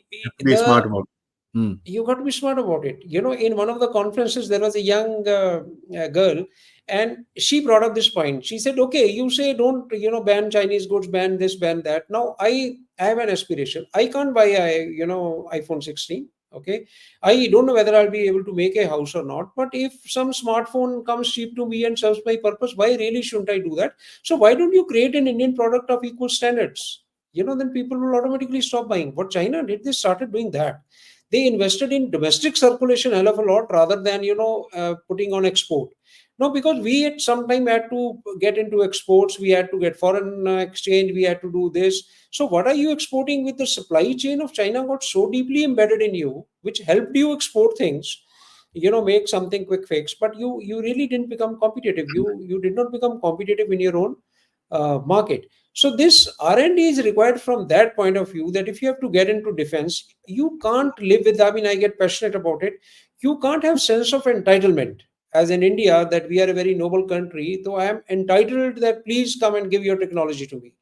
You have to be smart the about it. Hmm. you got to be smart about it. In one of the conferences, there was a young girl, and she brought up this point. She said, okay, you say don't ban Chinese goods, ban this, ban that. Now I have an aspiration. I can't buy a iPhone 16. Okay, I don't know whether I'll be able to make a house or not, but if some smartphone comes cheap to me and serves my purpose, why really shouldn't I do that? So why don't you create an Indian product of equal standards? Then people will automatically stop buying. What China did, they started doing that. They invested in domestic circulation a hell of a lot, rather than putting on export. No, because we at some time had to get into exports, we had to get foreign exchange, we had to do this. So what are you exporting? With the supply chain of China got so deeply embedded in you, which helped you export things, make something quick fix, but you really didn't become competitive. You did not become competitive in your own market. So this R&D is required from that point of view, that if you have to get into defense, you can't live with, I mean, I get passionate about it. You can't have sense of entitlement as in India, that we are a very noble country, so I am entitled that please come and give your technology to me.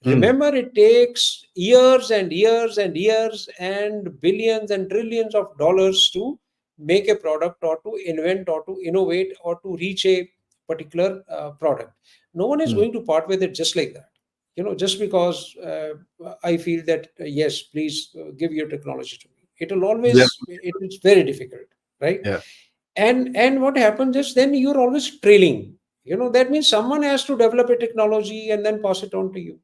Hmm. Remember, it takes years and years and years and billions and trillions of dollars to make a product, or to invent, or to innovate, or to reach a particular product. No one is Hmm. going to part with it just like that. Just because I feel that, yes, please give your technology to me. It will Yeah. always, it is very difficult, right? Yeah. And what happens is, then you're always trailing. That means someone has to develop a technology and then pass it on to you.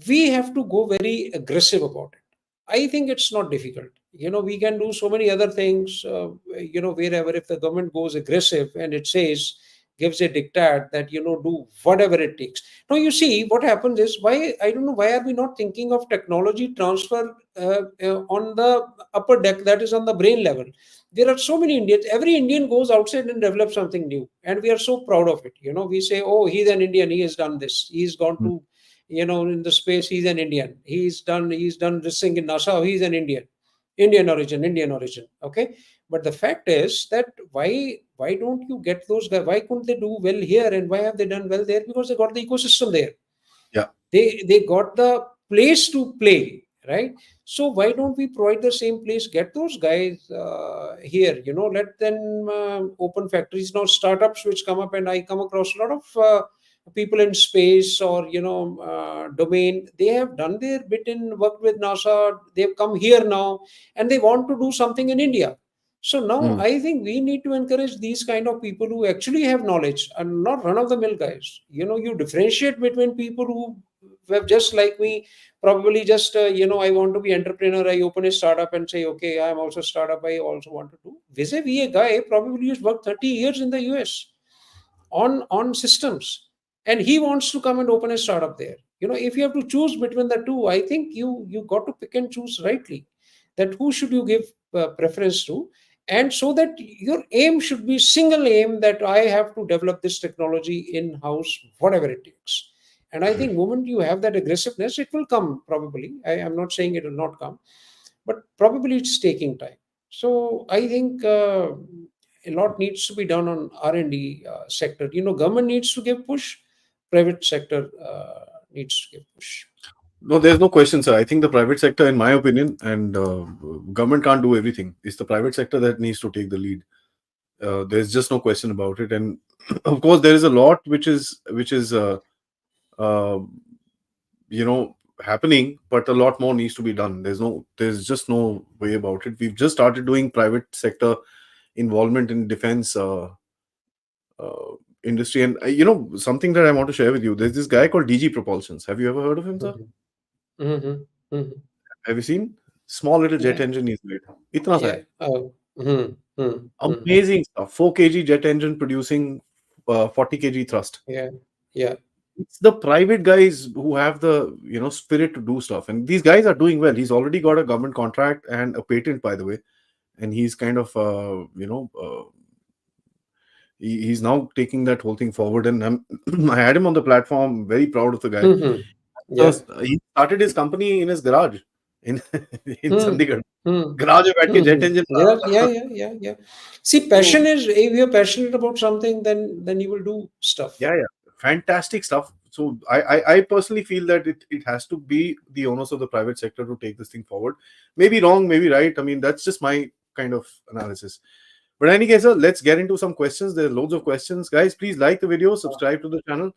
We have to go very aggressive about it. I think it's not difficult. We can do so many other things, wherever, if the government goes aggressive and it says, gives a diktat that, do whatever it takes. Now, you see, what happens is, why, I don't know, why are we not thinking of technology transfer on the upper deck, that is on the brain level? There are so many Indians. Every Indian goes outside and develops something new, and we are so proud of it. We say, oh, he's an Indian, he has done this, he's gone Hmm. to in the space, he's an Indian, he's done this thing in NASA, he's an Indian origin. Okay, but the fact is that, why don't you get those guys? Why couldn't they do well here, and why have they done well there? Because they got the ecosystem there. Yeah. They got the place to play, right? So why don't we provide the same place, get those guys here, let them open factories. Now startups which come up, and I come across a lot of people in space or domain, they have done their bit in work with NASA. They've come here now, and they want to do something in India. So now Hmm. I think we need to encourage these kind of people who actually have knowledge and not run of the mill guys. You differentiate between people who have just like me, probably just I want to be entrepreneur. I open a startup and say, okay, I'm also a startup. I also want to do. Vis-a-vis a guy probably who's worked 30 years in the US on systems, and he wants to come and open a startup there. If you have to choose between the two, I think you got to pick and choose rightly, that who should you give preference to, and so that your aim should be single aim, that I have to develop this technology in house, whatever it takes. And I think moment you have that aggressiveness, it will come probably. I am not saying it will not come, but probably it's taking time. So I think a lot needs to be done on R&D sector. Government needs to give push, private sector needs to give push. No, there's no question, sir. I think the private sector, in my opinion, and government can't do everything. It's the private sector that needs to take the lead. There's just no question about it. And of course, there is a lot which is uh, happening, but a lot more needs to be done. There's just no way about it. We've just started doing private sector involvement in defense uh, industry, and something that I want to share with you. There's this guy called DG Propulsions. Have you ever heard of him, sir? Mhm. Mhm. Mhm. Have you seen? Small little jet Yeah. engine he's made. Itna sa Yeah. hai. Mhm. Mhm. Mhm. Amazing stuff. 4 kg jet engine producing 40 kg thrust. Yeah. Yeah. It's the private guys who have the spirit to do stuff, and these guys are doing well. He's already got a government contract and a patent, by the way, and he's kind of he's now taking that whole thing forward. And I had him on the platform. Very proud of the guy. Mhm. So Yeah. he started his company in his garage in in Hmm. Chandigarh. Hmm. Garage में बैठ के jet Hmm. engine बना Yeah. रहा Yeah. था. Yeah. Yeah. Yeah. See, So passion is, if you're passionate about something, then you will do stuff. yeah, fantastic stuff. So I personally feel that it has to be the owners of the private sector to take this thing forward. Maybe wrong, maybe right. I mean, that's just my kind of analysis. But in any case, sir, let's get into some questions. There are loads of questions. Guys, please like the video, subscribe to the channel.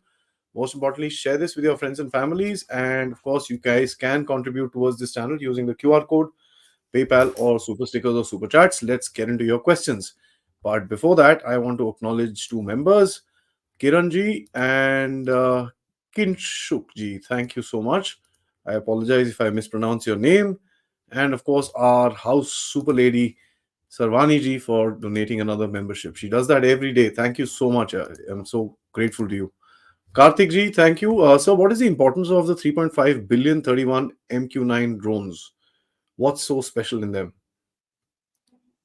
Most importantly, share this with your friends and families. And of course, you guys can contribute towards this channel using the QR code, PayPal, or super stickers or super chats. Let's get into your questions. But before that, I want to acknowledge two members, Kiranji and Kinshukji. Thank you so much. I apologize if I mispronounce your name. And of course, our house super lady, Sarvani ji, for donating another membership. She does that every day. Thank you so much. I'm so grateful to you. Karthik ji, thank you. So, what is the importance of the 3.5 billion 31 MQ9 drones? What's so special in them?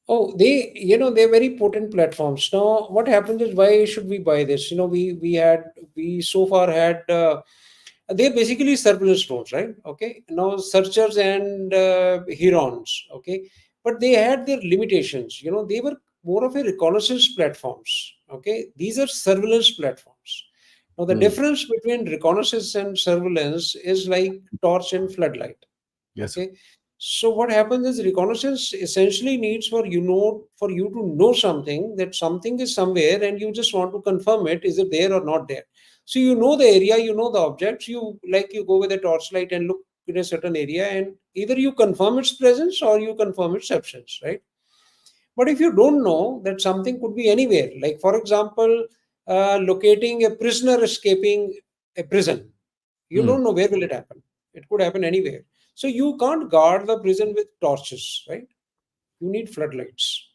Oh, they're very potent platforms. Now, what happens is, why should we buy this? We so far had they're basically surveillance drones, right? Okay. Now, searchers and herons, okay, but they had their limitations. They were more of a reconnaissance platforms. Okay, these are surveillance platforms. Now, the Hmm. difference between reconnaissance and surveillance is like torch and floodlight. Yes, sir. Okay, so what happens is reconnaissance essentially needs for you to know something, that something is somewhere and you just want to confirm it, is it there or not there. So you know the area, you know the objects, you go with a torchlight and look in a certain area, and either you confirm its presence or you confirm its absence, right? But if you don't know, that something could be anywhere, like for example, locating a prisoner escaping a prison, you Hmm. don't know where will it happen. It could happen anywhere. So you can't guard the prison with torches, right? You need floodlights.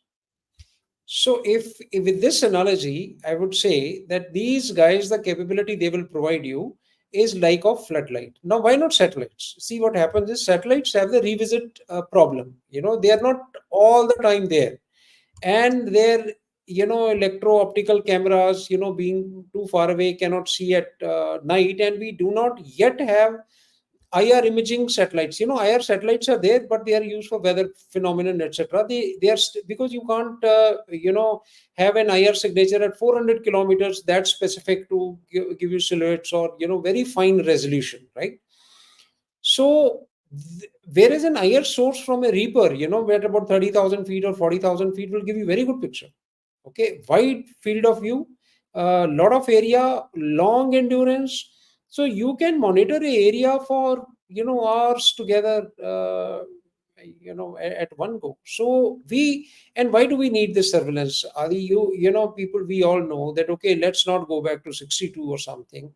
So if with this analogy, I would say that these guys, the capability they will provide you is like of floodlight. Now, why not satellites? See, what happens is satellites have the revisit problem. They are not all the time there, and their electro optical cameras, being too far away, cannot see at night, and we do not yet have IR imaging satellites. IR satellites are there, but they are used for weather phenomenon, etc. Because you can't have an IR signature at 400 kilometers that's specific to give you silhouettes or very fine resolution, right? So where is an IR source from a Reaper, where about 30,000 feet or 40,000 feet will give you very good picture. Okay, wide field of view, a lot of area, long endurance. So you can monitor a area for hours together, at one go. So and why do we need this surveillance? Adi, people, we all know that, okay, let's not go back to 62 or something,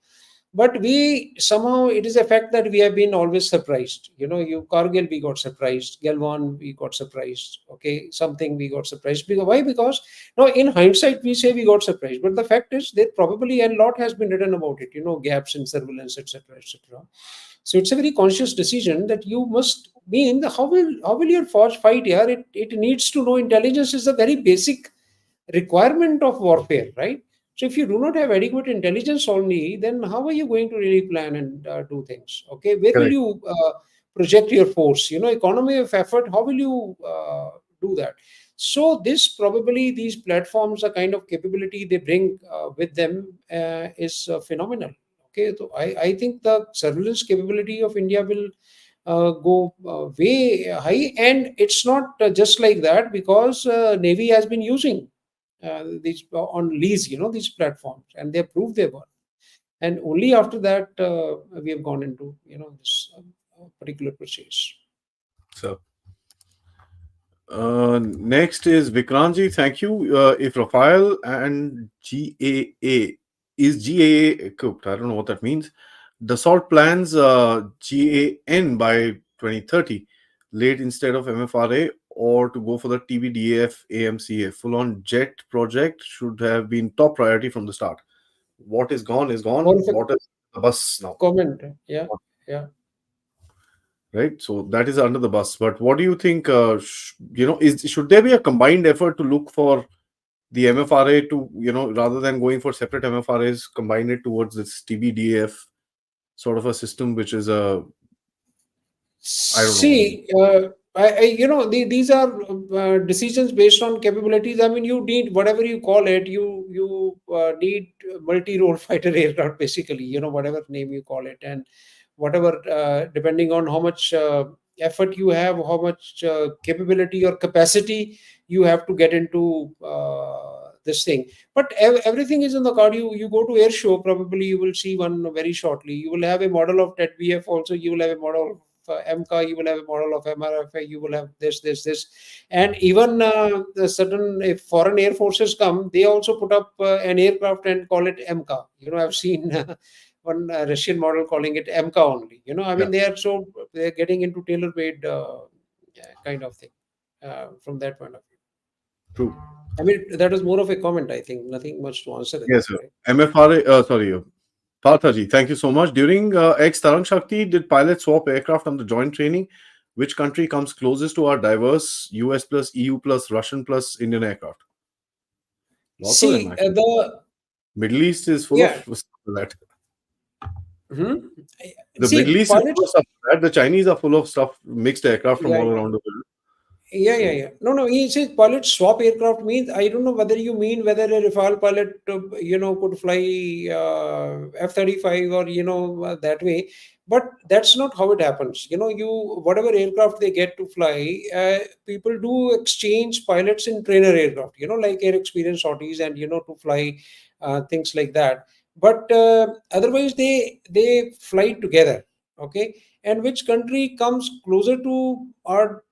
but we somehow, it is a fact that we have been always surprised. You Kargil, we got surprised. Galwan, we got surprised. Okay, something we got surprised. Because why? Because now in hindsight we say we got surprised, but the fact is there probably a lot has been written about it. Gaps in surveillance, etc., etc. So it's a very conscious decision that you must mean. How will your force fight here? It needs to know. Intelligence is a very basic requirement of warfare, right? So if you do not have adequate intelligence only, then how are you going to really plan and do things? Okay, where will Correct. you project your force? Economy of effort. How will you do that? So these platforms, a kind of capability they bring with them is phenomenal. Okay, so I think the surveillance capability of India will go way high, and it's not just like that, because Navy has been using these on lease, these platforms, and they proved they work. And only after that we have gone into this particular purchase. So next is Vikranji. Thank you. If Rafael and GAA is GAA equipped, I don't know what that means. Dassault plans GAN by 2030, late instead of MFRA, or to go for the TBDF AMCA. Full on jet project should have been top priority from the start. What is gone is More gone. of a What is the bus now? comment. Yeah, yeah. Right, so that is under the bus. But what do you think, is should there be a combined effort to look for the MFRA to, rather than going for separate MFRAs, combine it towards this TBDF sort of a system, which is a, I don't know. See, these are decisions based on capabilities. I mean, you need whatever you call it. You need multi-role fighter aircraft, basically. Whatever name you call it, and whatever, depending on how much effort you have, how much capability or capacity you have to get into this thing. But everything is in the card. You go to air show, probably you will see one very shortly. You will have a model of TED-BF also. You will have a model of MCA. You will have a model of MRFA. You will have this, and even the certain, if foreign air forces come, they also put up an aircraft and call it MCA. I've seen one Russian model calling it MCA only. I Yeah, mean, they're getting into tailor-made kind of thing from that point of view. true. I mean, that was more of a comment. I think nothing much to answer in Yes, that, sir. right? MFRA, sorry, Parthaji, thank you so much. During ex Tarang Shakti, did pilots swap aircraft on the joint training? Which country comes closest to our diverse US plus EU plus Russian plus Indian aircraft? Lots of them, See, actually. Middle East is full of yeah. stuff like that. Mhm. The Middle See, East is full of pilots. stuff like that. The Chinese are full of stuff, mixed aircraft from Yeah, all yeah. around the world. Yeah. So, No. He says pilot swap aircraft means, I don't know whether you mean whether a Rafale pilot, could fly F-35 or that way, but that's not how it happens. Whatever aircraft they get to fly, people do exchange pilots in trainer aircraft. Like air experience sorties, and to fly things like that. But otherwise, they fly together. Okay, and which country comes closer to our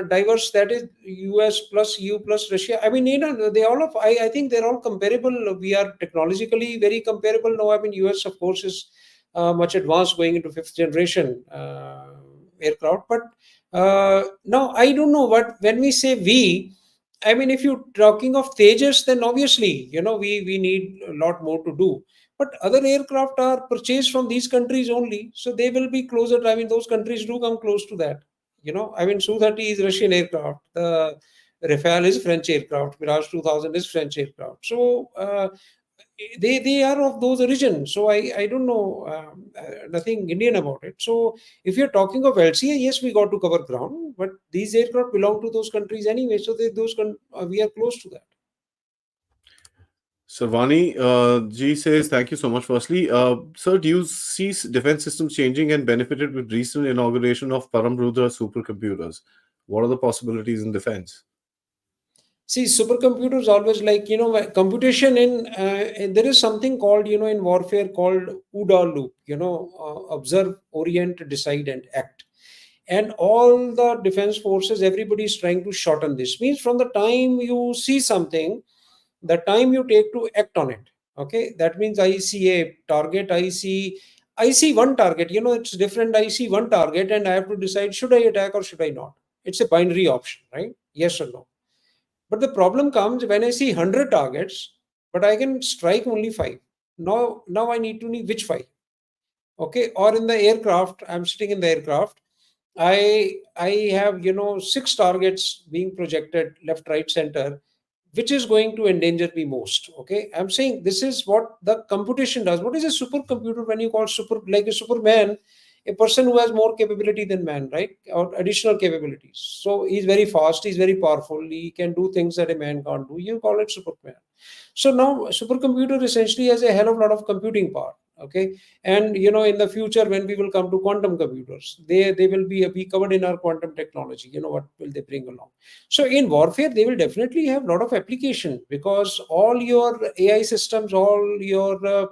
diverse, that is US plus EU plus Russia. I mean, they all of I think they're all comparable. We are technologically very comparable now. I mean, US of course is much advanced, going into fifth generation aircraft. But now I don't know what, when we say we, I mean, if you're talking of Tejas, then obviously we need a lot more to do. But other aircraft are purchased from these countries only, so they will be closer. I mean, those countries do come close to that. I mean, Su-30 is Russian aircraft. The Rafale is French aircraft. Mirage 2000 is French aircraft. So they are of those origins. So I don't know nothing Indian about it. So if you're talking of LCA, yes, we got to cover ground, but these aircraft belong to those countries anyway. So we are close to that. Sarvani G says, thank you so much. Firstly, sir, do you see defense systems changing and benefited with recent inauguration of Paramrudra supercomputers? What are the possibilities in defense? See, supercomputers always like, computation there is something called, in warfare called OODA loop, observe, orient, decide, and act. And all the defense forces, everybody is trying to shorten this. Means from the time you see something, the time you take to act on it. Okay, that means I see a target, I see one target, it's different. I see one target and I have to decide, should I attack or should I not? It's a binary option, right? Yes or no. But the problem comes when I see 100 targets, but I can strike only five. Now I need to know which five. Okay, or in the aircraft, I'm sitting in the aircraft. I have, six targets being projected left, right, center. Which is going to endanger me most? Okay, I'm saying this is what the computation does. What is a supercomputer? When you call super, like a superman, a person who has more capability than man, right? Or additional capabilities. So he's very fast, he's very powerful, he can do things that a man can't do. You call it superman. So now supercomputer essentially has a hell of a lot of computing power. Okay, and in the future when we will come to quantum computers, they will be covered in our quantum technology. What will they bring along? So in warfare, they will definitely have a lot of application, because all your AI systems, all your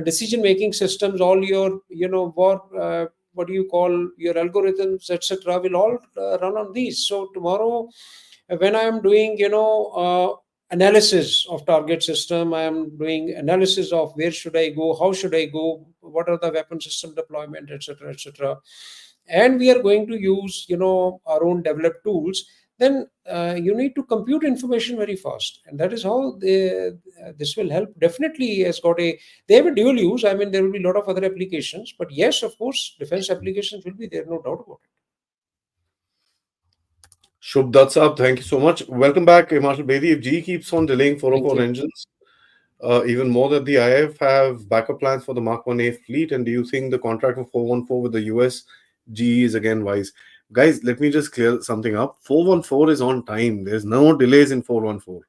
decision making systems, all your war what do you call, your algorithms, etc., will all run on these. So tomorrow, when I am doing analysis of target system, I am doing analysis of where should I go, how should I go, what are the weapon system deployment, etc., etc., and we are going to use our own developed tools, then you need to compute information very fast, and that is how this will help. Definitely has got a, they have a dual use. I mean, there will be a lot of other applications, but yes, of course, defense applications will be there, no doubt about it. Shubh, that's up. Thank you so much. Welcome back, Marshal Bedi. If GE keeps on delaying Thank 404 you. engines, even more that the IF have backup plans for the Mark 1A fleet, and do you think the contract for 414 with the US GE is again wise? Guys, let me just clear something up. 414 is on time. There's no delays in 414.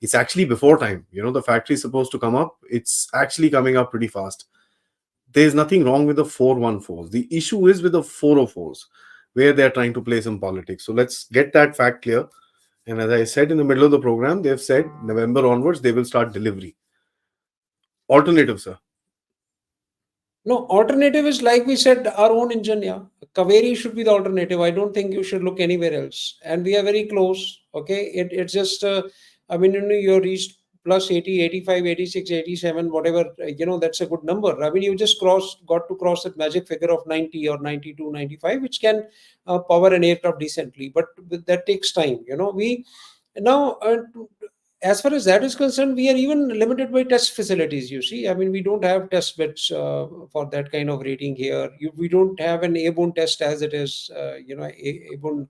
It's actually before time. The factory is supposed to come up. It's actually coming up pretty fast. There's nothing wrong with the 414s. The issue is with the 404s, where they're trying to play some politics. So let's get that fact clear. And as I said in the middle of the program, they've said November onwards, they will start delivery. Alternative, sir. No, alternative is like we said, our own engine. Yeah, Kaveri should be the alternative. I don't think you should look anywhere else. And we are very close. Okay, it's just, I mean, you reached plus 80, 85, 86, 87, whatever. That's a good number. I mean, you just got to cross that magic figure of 90 or 92, 95, which can power an aircraft decently. But that takes time. We now. As far as that is concerned, we are even limited by test facilities. You see, I mean, we don't have test beds for that kind of rating here. We don't have an airborne test as it is, airborne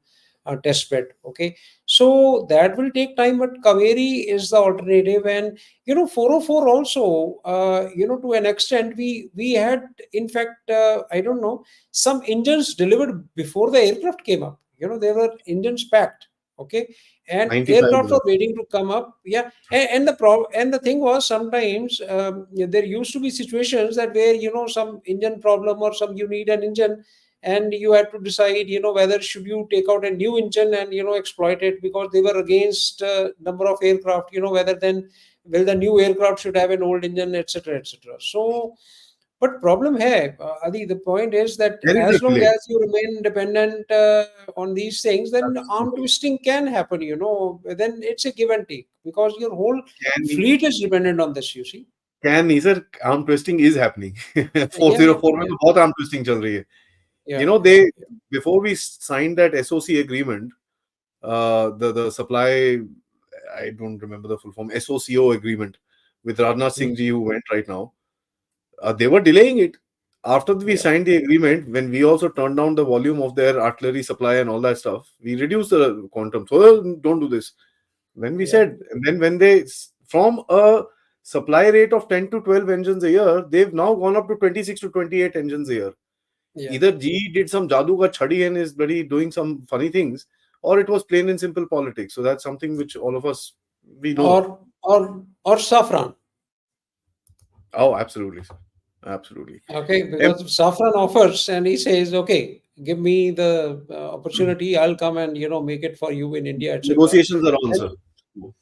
test bed. Okay, so that will take time, but Kaveri is the alternative, and 404 also, to an extent, we had, in fact, I don't know, some engines delivered before the aircraft came up. There were engines packed. Okay, and 95. aircraft were waiting to come up. Yeah, and the thing was, sometimes there used to be situations that where some engine problem, or some, you need an engine, and you had to decide whether should you take out a new engine and exploit it, because they were against number of aircraft, whether then will the new aircraft should have an old engine, etc., etc. So, but problem hai, Adi, the point is that There is a as long delay. as you remain dependent on these things, then arm twisting can happen. Then it's a give and take, because your whole Can fleet is dependent on this. You see? can नहीं sir, arm twisting is happening. Yeah, yeah, 404 में yeah, तो बहुत arm twisting चल रही है. yeah, They, yeah, yeah. before we signed that SOC agreement, the supply, I don't remember the full form, SOCO agreement with Rajnath Singh Mm, ji, who went right now, they were delaying it. After we yeah, signed the agreement, when we also turned down the volume of their artillery supply and all that stuff, we reduced the quantum. So don't do this. When we yeah, said, and then when they, from a supply rate of 10 to 12 engines a year, they've now gone up to 26 to 28 engines a year. yeah. Either GE did some jadoo ka chhadi and is bloody doing some funny things, or it was plain and simple politics. So that's something which all of us, we know. Or saffron. Oh, absolutely, sir. Absolutely. Okay, Em- because saffron offers, and he says, okay, give me the opportunity, I'll come and make it for you in India, etc. Negotiations are on, And sir.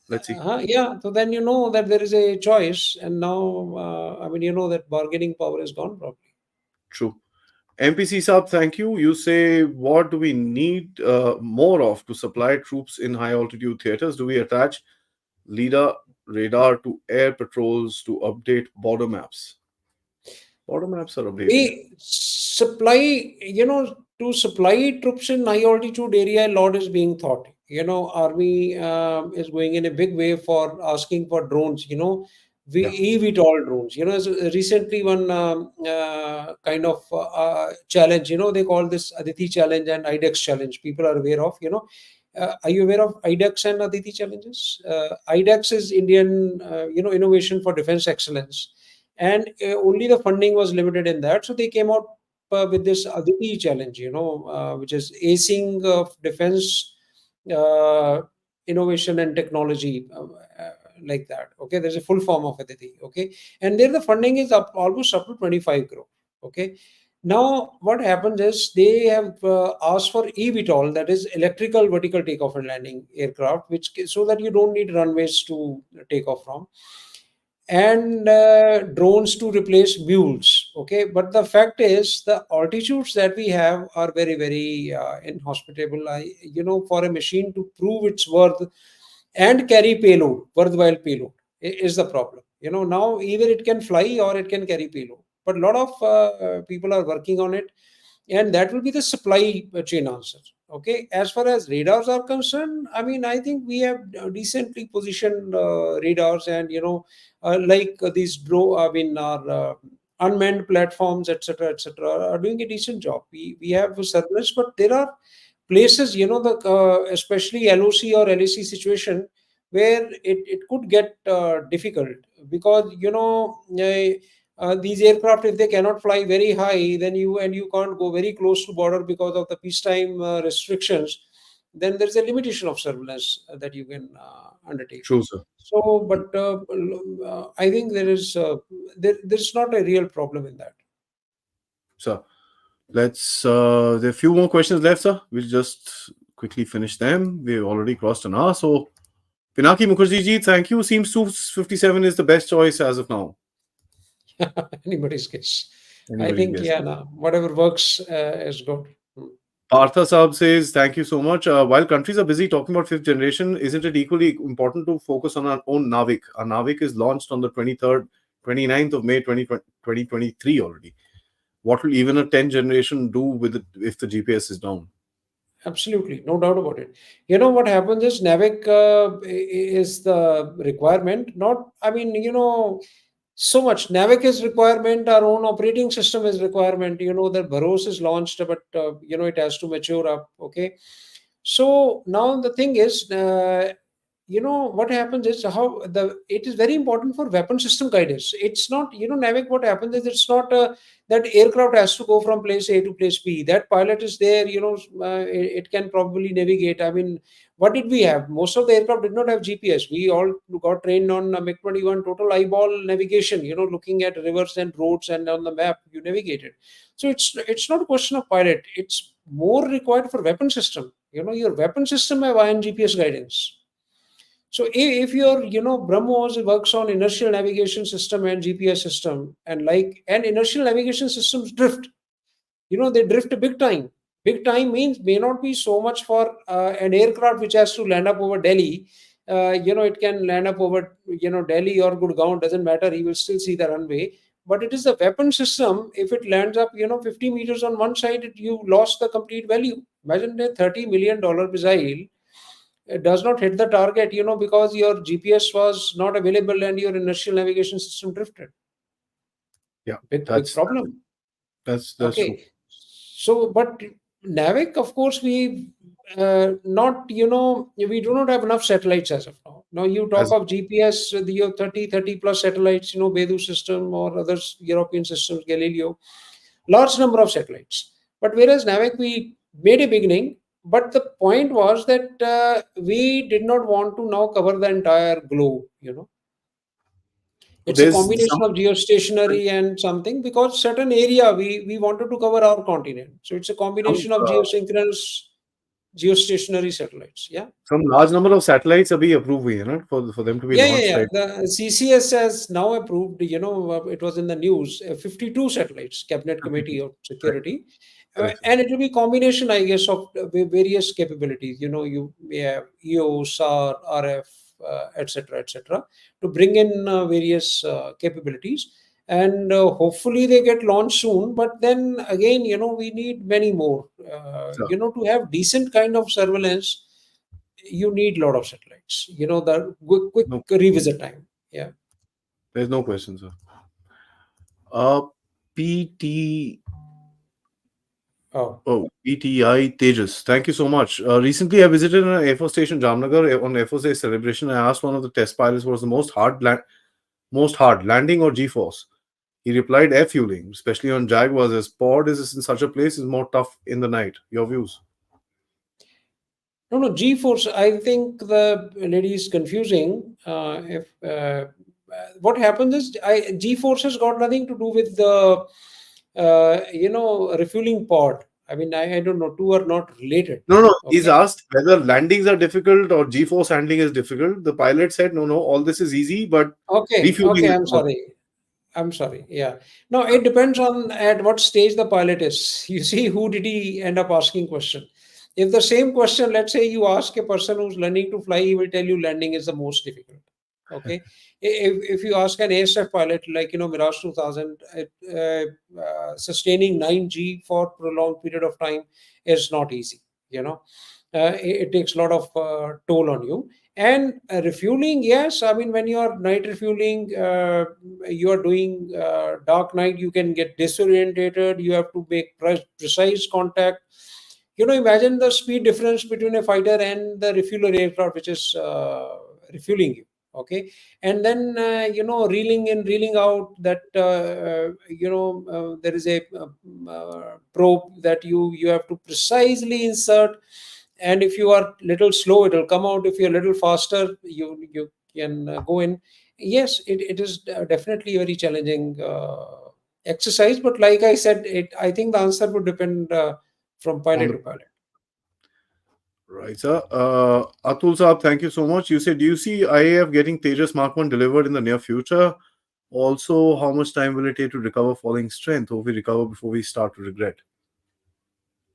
Let's see. Yeah, so then you know that there is a choice, and now I mean you know that bargaining power is gone probably. True. MPC Saab, thank you. You say, what do we need more of to supply troops in high altitude theaters? Do we attach LIDAR radar to air patrols to update border maps? Border maps are updated. We supply, to supply troops in high altitude area, a lot is being thought. Army is going in a big way for asking for drones. We Yeah. eVTOL drones. Recently one kind of challenge. They call this Aditi challenge and IDEX challenge. People are aware of. Are you aware of IDEX and Aditi challenges? IDEX is Indian, Innovation for Defense Excellence, and only the funding was limited in that. So they came out with this Aditi challenge, which is acing of defense uh, innovation and technology, like that. Okay, there's a full form of Aditi. Okay, and there the funding is up almost up to 25 crore. Okay. Now, what happens is they have asked for eVTOL, that is electrical vertical takeoff and landing aircraft, so that you don't need runways to take off from, and drones to replace mules. Okay, but the fact is the altitudes that we have are very very inhospitable. For a machine to prove its worth and carry payload, worthwhile payload, is the problem. Now either it can fly or it can carry payload, but a lot of people are working on it, and that will be the supply chain answer. Okay, as far as radars are concerned, I mean, I think we have decently positioned radars, and like these I mean our unmanned platforms, etc., etc., are doing a decent job. We have surplus, but there are places, the especially LOC or LAC situation, where it could get difficult, because these aircraft, if they cannot fly very high, then you can't go very close to border because of the peacetime restrictions, then there's a limitation of surveillance that you can undertake. True, sir. So, but I think there's not a real problem in that. So there are a few more questions left, sir. We'll just quickly finish them. We've already crossed an hour. So, Pinaki Mukherjee ji, thank you. Seems 257 is the best choice as of now. Anybody's guess. I Anybody's think, guess. yeah, no, whatever works is good. Partha Saab says, thank you so much. While countries are busy talking about fifth generation, isn't it equally important to focus on our own Navik? Our Navik is launched on the 23rd, 29th of May 2023 already. What will even a 10th generation do with it if the GPS is down? Absolutely, no doubt about it. What happens is NAVIC is the requirement. Not, I mean, so much. NAVIC is requirement. Our own operating system is requirement. The Bharos is launched, but it has to mature up. Okay, so now the thing is, what happens is it is very important for weapon system guidance. It's not, NAVIC. What happens is it's not that aircraft has to go from place A to place B. That pilot is there. It can probably navigate. I mean, what did we have? Most of the aircraft did not have GPS. We all got trained on MiG-21 total eyeball navigation. Looking at rivers and roads, and on the map you navigated. So it's not a question of pilot. It's more required for weapon system. Your weapon system have iron GPS guidance. So if your BrahMos works on inertial navigation system and GPS system, and inertial navigation systems drift, they drift big time. Big time means may not be so much for an aircraft which has to land up over Delhi. It can land up over Delhi or Gurgaon, doesn't matter. He will still see the runway. But it is the weapon system. If it lands up 50 meters on one side, you lost the complete value. Imagine a $30 million missile. It does not hit the target, because your GPS was not available and your inertial navigation system drifted. Yeah, Big that's problem. That's true. Okay. So, but NAVIC, of course, we not, we do not have enough satellites as of now. Now you talk As of GPS, your 30 plus satellites, Bedu system or other European systems, Galileo, large number of satellites. But whereas NAVIC, we made a beginning, but the point was that we did not want to now cover the entire globe, It's a there's combination some of geostationary and something, because certain area we wanted to cover our continent. So it's a some combination of geosynchronous. geostationary satellites. Yeah. Some large number of satellites abhi approved हुए हैं ना for them to be Yeah, yeah, launched, yeah. right? The CCS has now approved, it was in the news, 52 satellites, Cabinet Committee of Correct. Security. Correct. And it will be combination, I guess, of various capabilities. You may have EO, SAR, RF, etc., etc., to bring in various capabilities. And hopefully they get launched soon. But then again, we need many more. So To have decent kind of surveillance, you need a lot of satellites. The quick no, revisit time. Yeah. there's no question, sir. Uh, PT Oh. Oh, PTI Tejas. Thank you so much. Recently, I visited an Air Force Station Jamnagar on Air Force Day celebration. I asked one of the test pilots what was the most hard landing or G-force. He replied air fueling, especially on Jaguars, as pod is in such a place is more tough in the night. Your views? No, no, G-force. I think the lady is confusing. If What happens is, G-force has got nothing to do with the, refueling pod. I mean, I don't know. Two are not related. No, no. He's Okay. asked whether landings are difficult or G-force handling is difficult. The pilot said, no, no, all this is easy, but Okay. refueling Okay. is I'm more. sorry. I'm sorry. Yeah. No, it depends on at what stage the pilot is. You see, who did he end up asking question? If the same question, let's say you ask a person who's learning to fly, he will tell you landing is the most difficult. Okay. If you ask an ASF pilot, like, Mirage 2000, sustaining 9G for prolonged period of time is not easy. It takes a lot of toll on you. And refueling, yes, I mean, when you are night refueling, you are doing dark night, you can get disorientated, you have to make precise contact. Imagine the speed difference between a fighter and the refueler aircraft, which is refueling you. Okay. And then, reeling in, reeling out, that, there is a probe that you have to precisely insert, and if you are little slow, it will come out. If you're a little faster, you can go in. Yes, it is definitely a very challenging exercise, but like I said, I think the answer would depend from On pilot the to pilot. right, sir. Atul Saab, thank you so much. You said, do you see IAF getting Tejas Mark 1 delivered in the near future? Also, how much time will it take to recover falling strength? Or we recover before we start to regret?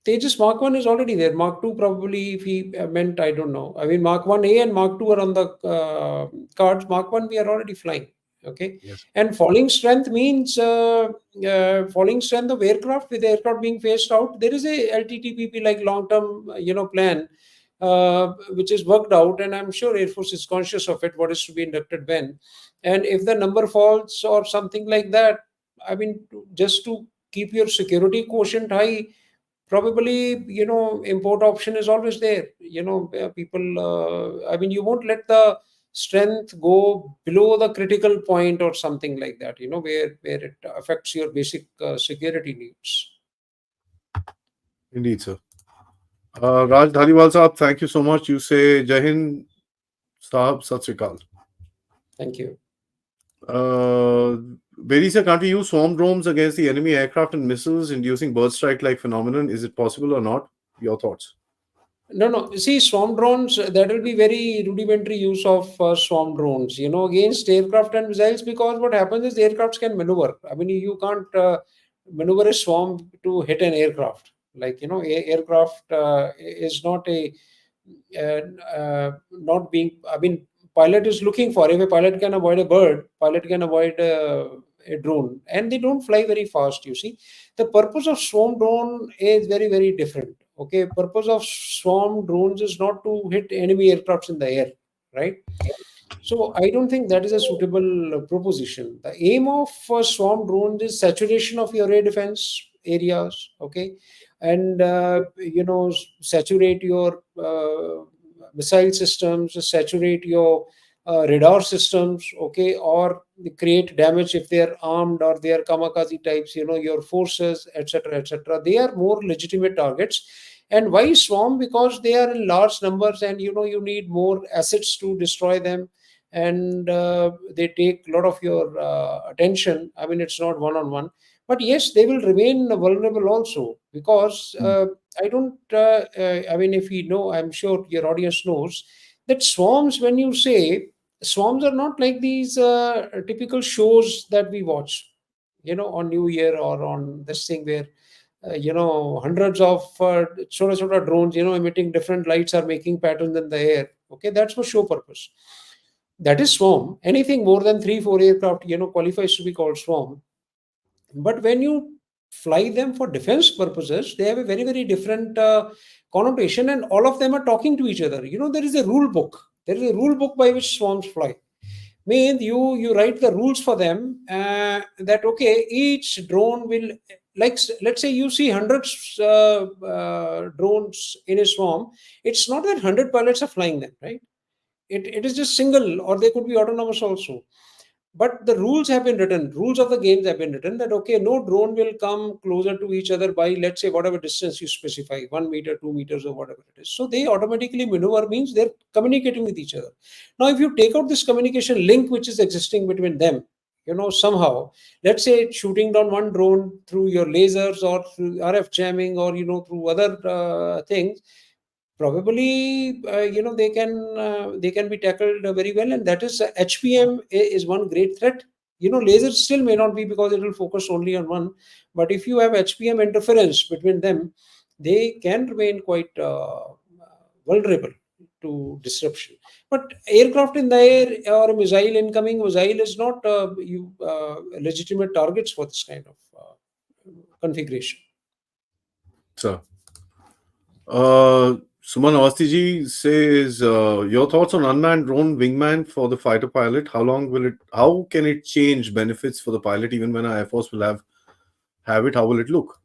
Tejas Mark 1 is already there. Mark 2, probably, if he meant, I don't know. I mean, Mark 1A and Mark 2 are on the cards. Mark 1, we are already flying. Okay. Yes. And falling strength means falling strength of aircraft, with aircraft being phased out. There is a LTTPP, like long term, plan, which is worked out. And I'm sure Air Force is conscious of it, what is to be inducted when. And if the number falls or something like that, I mean, just to keep your security quotient high, probably, import option is always there. People, I mean, you won't let the strength go below the critical point or something like that, where it affects your basic security needs. Indeed, sir. Raj Dhaliwal Saab, thank you so much. You say Jai Hind Saab, Sat Sri Akal. Thank you. Bedi sir, can't we use swarm drones against the enemy aircraft and missiles, inducing bird strike like phenomenon? Is it possible or not? Your thoughts? No, no. See, swarm drones, that will be very rudimentary use of swarm drones, against aircraft and missiles, because what happens is aircrafts can maneuver. I mean, you can't maneuver a swarm to hit an aircraft. Like, aircraft is not not being, I mean, pilot is looking for, if a pilot can avoid a bird, pilot can avoid a drone, and they don't fly very fast. You see, the purpose of swarm drone is very, very different. Okay, purpose of swarm drones is not to hit enemy aircrafts in the air, right? So I don't think that is a suitable proposition. The aim of swarm drones is saturation of your air defense areas. Okay, and saturate your missile systems, saturate your radar systems. Okay, or create damage if they are armed or they are kamikaze types. Your forces, etc., etc. They are more legitimate targets. And why swarm? Because they are in large numbers, and you need more assets to destroy them, and they take a lot of your attention. I mean, it's not one on one. But yes, they will remain vulnerable also, because I don't. I mean, if you know, I'm sure your audience knows that swarms. When you say swarms, are not like these typical shows that we watch, on New Year or on this thing where hundreds of chota drones, emitting different lights, are making patterns in the air. Okay, that's for show purpose. That is swarm. Anything more than 3 4 aircraft, qualifies to be called swarm. But when you fly them for defense purposes, they have a very, very different connotation, and all of them are talking to each other. There is a rule book. There is a rule book by which swarms fly. Means you write the rules for them, that okay, each drone will, like, let's say you see hundreds drones in a swarm. It's not that 100 pilots are flying them, right? It is just single, or they could be autonomous also. But the rules have been written, rules of the games have been written, that okay, no drone will come closer to each other by, let's say, whatever distance you specify, 1 meter, 2 meters, or whatever it is. So they automatically maneuver, means they're communicating with each other. Now if you take out this communication link which is existing between them, somehow, let's say shooting down one drone through your lasers, or through RF jamming, or through other things, probably they can be tackled very well. And that is, HPM is one great threat. Lasers still may not be, because it will focus only on one. But if you have HPM interference between them, they can remain quite vulnerable to disruption. But aircraft in the air, or a missile is not legitimate targets for this kind of configuration. So, uh, Suman Awasthi ji says, your thoughts on unmanned drone wingman for the fighter pilot? How can it change benefits for the pilot even when our Air Force will have it? How will it look?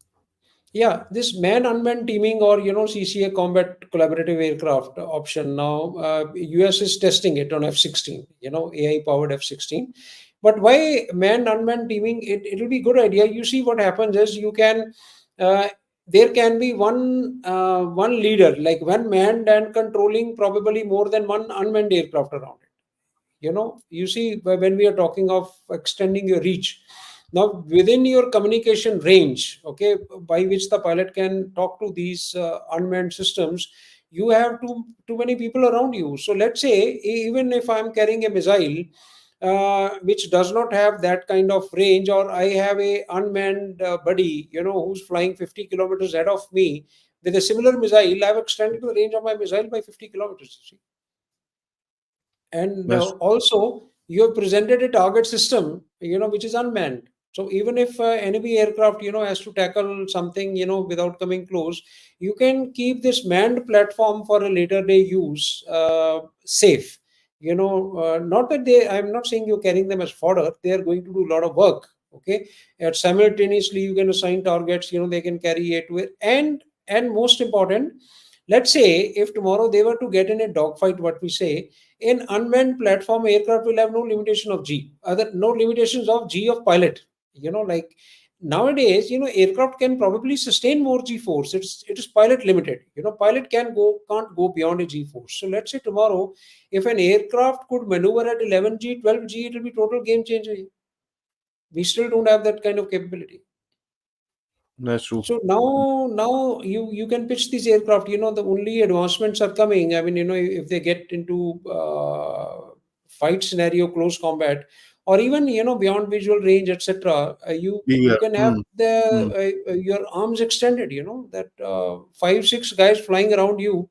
Yeah, this man-unmanned teaming, or CCA combat collaborative aircraft option, now US is testing it on F-16, AI-powered F-16. But why man-unmanned teaming? It will be good idea. You see, what happens is, uh, there can be one leader, like one manned and controlling probably more than one unmanned aircraft around it. You see, when we are talking of extending your reach, now within your communication range, okay, by which the pilot can talk to these unmanned systems, you have too many people around you. So let's say, even if I'm carrying a missile which does not have that kind of range, or I have a unmanned buddy, who's flying 50 kilometers ahead of me with a similar missile, I've extended the range of my missile by 50 kilometers. You see? And That's also, you have presented a target system, which is unmanned. So even if enemy aircraft, has to tackle something, without coming close, you can keep this manned platform for a later day use safe. Not that I'm not saying you're carrying them as fodder. They are going to do a lot of work. Okay, and simultaneously you can assign targets. They can carry it with, and most important, let's say if tomorrow they were to get in a dogfight, what we say, in unmanned platform aircraft will have no limitation of G, other no limitations of G of pilot. Like nowadays, aircraft can probably sustain more G force. It is pilot limited. Pilot can't go beyond a G force. So let's say tomorrow, if an aircraft could maneuver at 11G, 12G, it will be total game changer. We still don't have that kind of capability. true. So now you can pitch these aircraft. The only advancements are coming. I mean, if they get into fight scenario, close combat, or even beyond visual range, etc. You Yeah. can have the Mm. your arms extended. That 5 6 guys flying around you,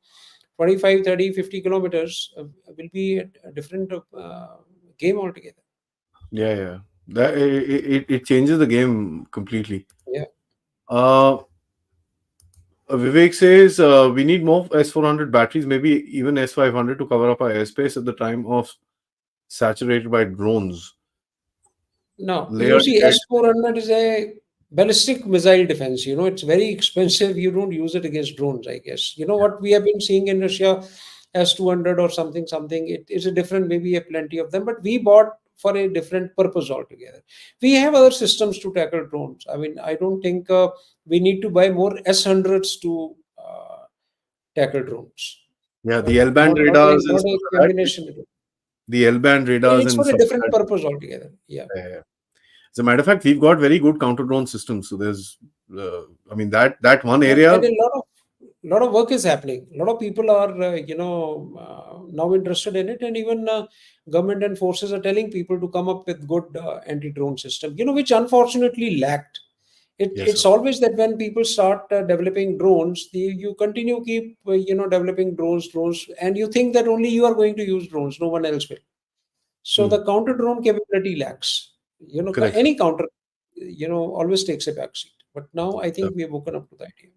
25, 30, 50 kilometers will be a different game altogether. Yeah, yeah. It changes the game completely. Yeah. Uh, Vivek says, we need more S400 batteries, maybe even S500 to cover up our airspace at the time of saturated by drones. Now, Layered head. S-400 is a ballistic missile defense. It's very expensive. You don't use it against drones, I guess. What we have been seeing in Russia, S-200 or something. It is a different, maybe a plenty of them, but we bought for a different purpose altogether. We have other systems to tackle drones. I mean, I don't think we need to buy more S-100s to tackle drones. Yeah, the L-band Not a, radars and not stuff a like that. combination. The L-band radars It's and for a stuff like different that. purpose altogether. Yeah. Yeah, yeah. As a matter of fact, we've got very good counter drone systems. So there's, I mean, that one And area. a lot of work is happening. A lot of people are now interested in it, and even government and forces are telling people to come up with good anti-drone system, which unfortunately lacked. Yes, sir. It's always that when people start developing drones, you continue keep developing drones, and you think that only you are going to use drones, no one else will. So Hmm. the counter drone capability lacks. Correct, sir. Any counter, always takes a backseat. But now I Uh, think we have woken up to the idea.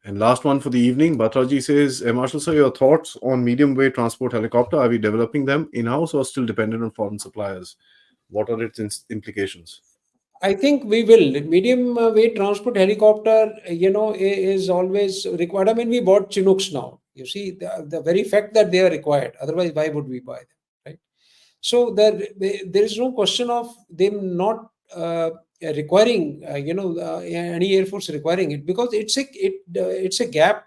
And last one for the evening, Batraji says, Marshal sir, your thoughts on medium weight transport helicopter? Are we developing them in house or still dependent on foreign suppliers? What are its implications? I think we will. Medium weight transport helicopter, is always required. I mean, we bought Chinooks now. You see, the very fact that they are required. Otherwise, why would we buy them, right? So there is no question of them not requiring, any air force requiring it, because it's a gap.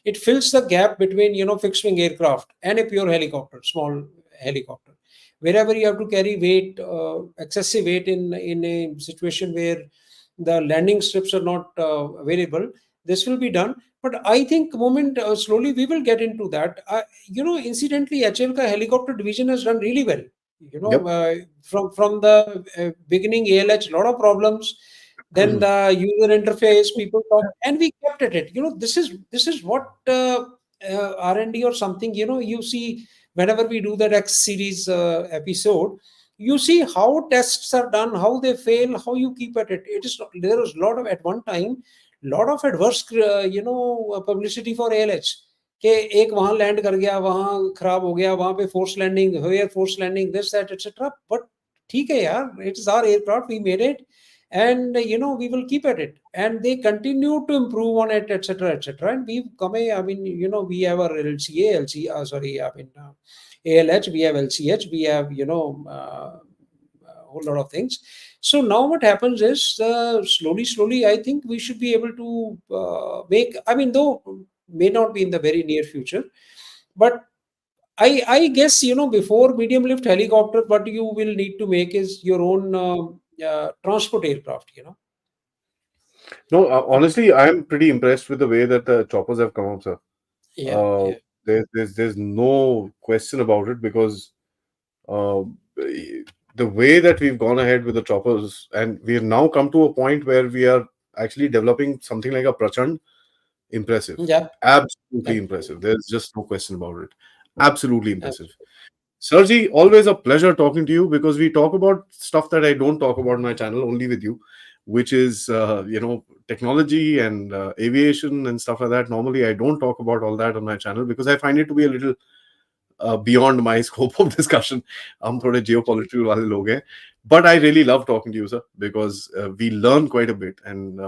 It fills the gap between fixed wing aircraft and a pure helicopter, small helicopter. Wherever you have to carry weight, excessive weight in a situation where the landing strips are not available, this will be done. But I think moment slowly we will get into that. Incidentally, HL ka helicopter division has done really well. Yep. From the beginning, ALH lot of problems. Then the user interface, people talk, and we kept at it. This is what R&D or something. You see whenever we do that X series episode, you see how tests are done, how they fail, how you keep at it. There was a lot of, at one time, lot of adverse publicity for ALH, कि एक वहां land कर गया, वहां खराब हो गया, वहां पे force landing, air force landing, this that etcetera. But ठीक है यार, it is our aircraft, we made it, and we will keep at it, and they continue to improve on it, etc., and we've come I mean, we have our LCA, sorry, I mean, ALH, we have LCH, we have a whole lot of things. So now what happens is, slowly I think we should be able to make, I mean, though may not be in the very near future, but I guess, before medium lift helicopter, what you will need to make is your own transport aircraft. No, honestly, I'm pretty impressed with the way that the choppers have come up, sir. Yeah, Uh, yeah, there's no question about it because uh, the way that we've gone ahead with the choppers, and we have now come to a point where we are actually developing something like a Prachand. Impressive, yeah, absolutely impressive. absolutely, There's just no question about it. Absolutely impressive. absolutely. Sergi, always a pleasure talking to you because we talk about stuff that I don't talk about on my channel, only with you, which is, technology and aviation and stuff like that. Normally, I don't talk about all that on my channel because I find it to be a little beyond my scope of discussion. हम थोड़े geopolitical वाले लोग हैं. But I really love talking to you, sir, because we learn quite a bit. And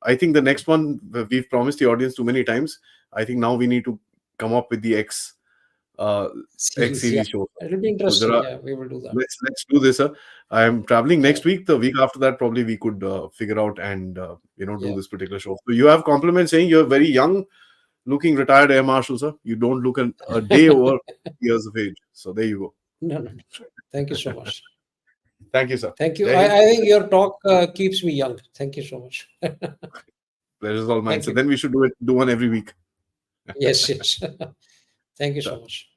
I think the next one, we've promised the audience too many times. I think now we need to come up with the uh, X Series, yeah. series show. It'll be So there interesting. are, Yeah, we will do that. let's do this, sir. I'm traveling Yeah, next week. The week after that, probably we could figure out and do yeah. this particular show. So you have compliments saying you're very young looking retired air marshal, sir. You don't look a day over years of age. So there you go. No, no, no. Thank you so much. Thank you, sir. Thank you. Jai I, Hind. I think your talk keeps me young. Thank you so much. Pleasure's all mine. Thank So you. then we should do one every week. Yes, yes. Thank you Sure. so much.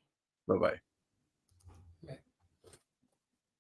Bye bye.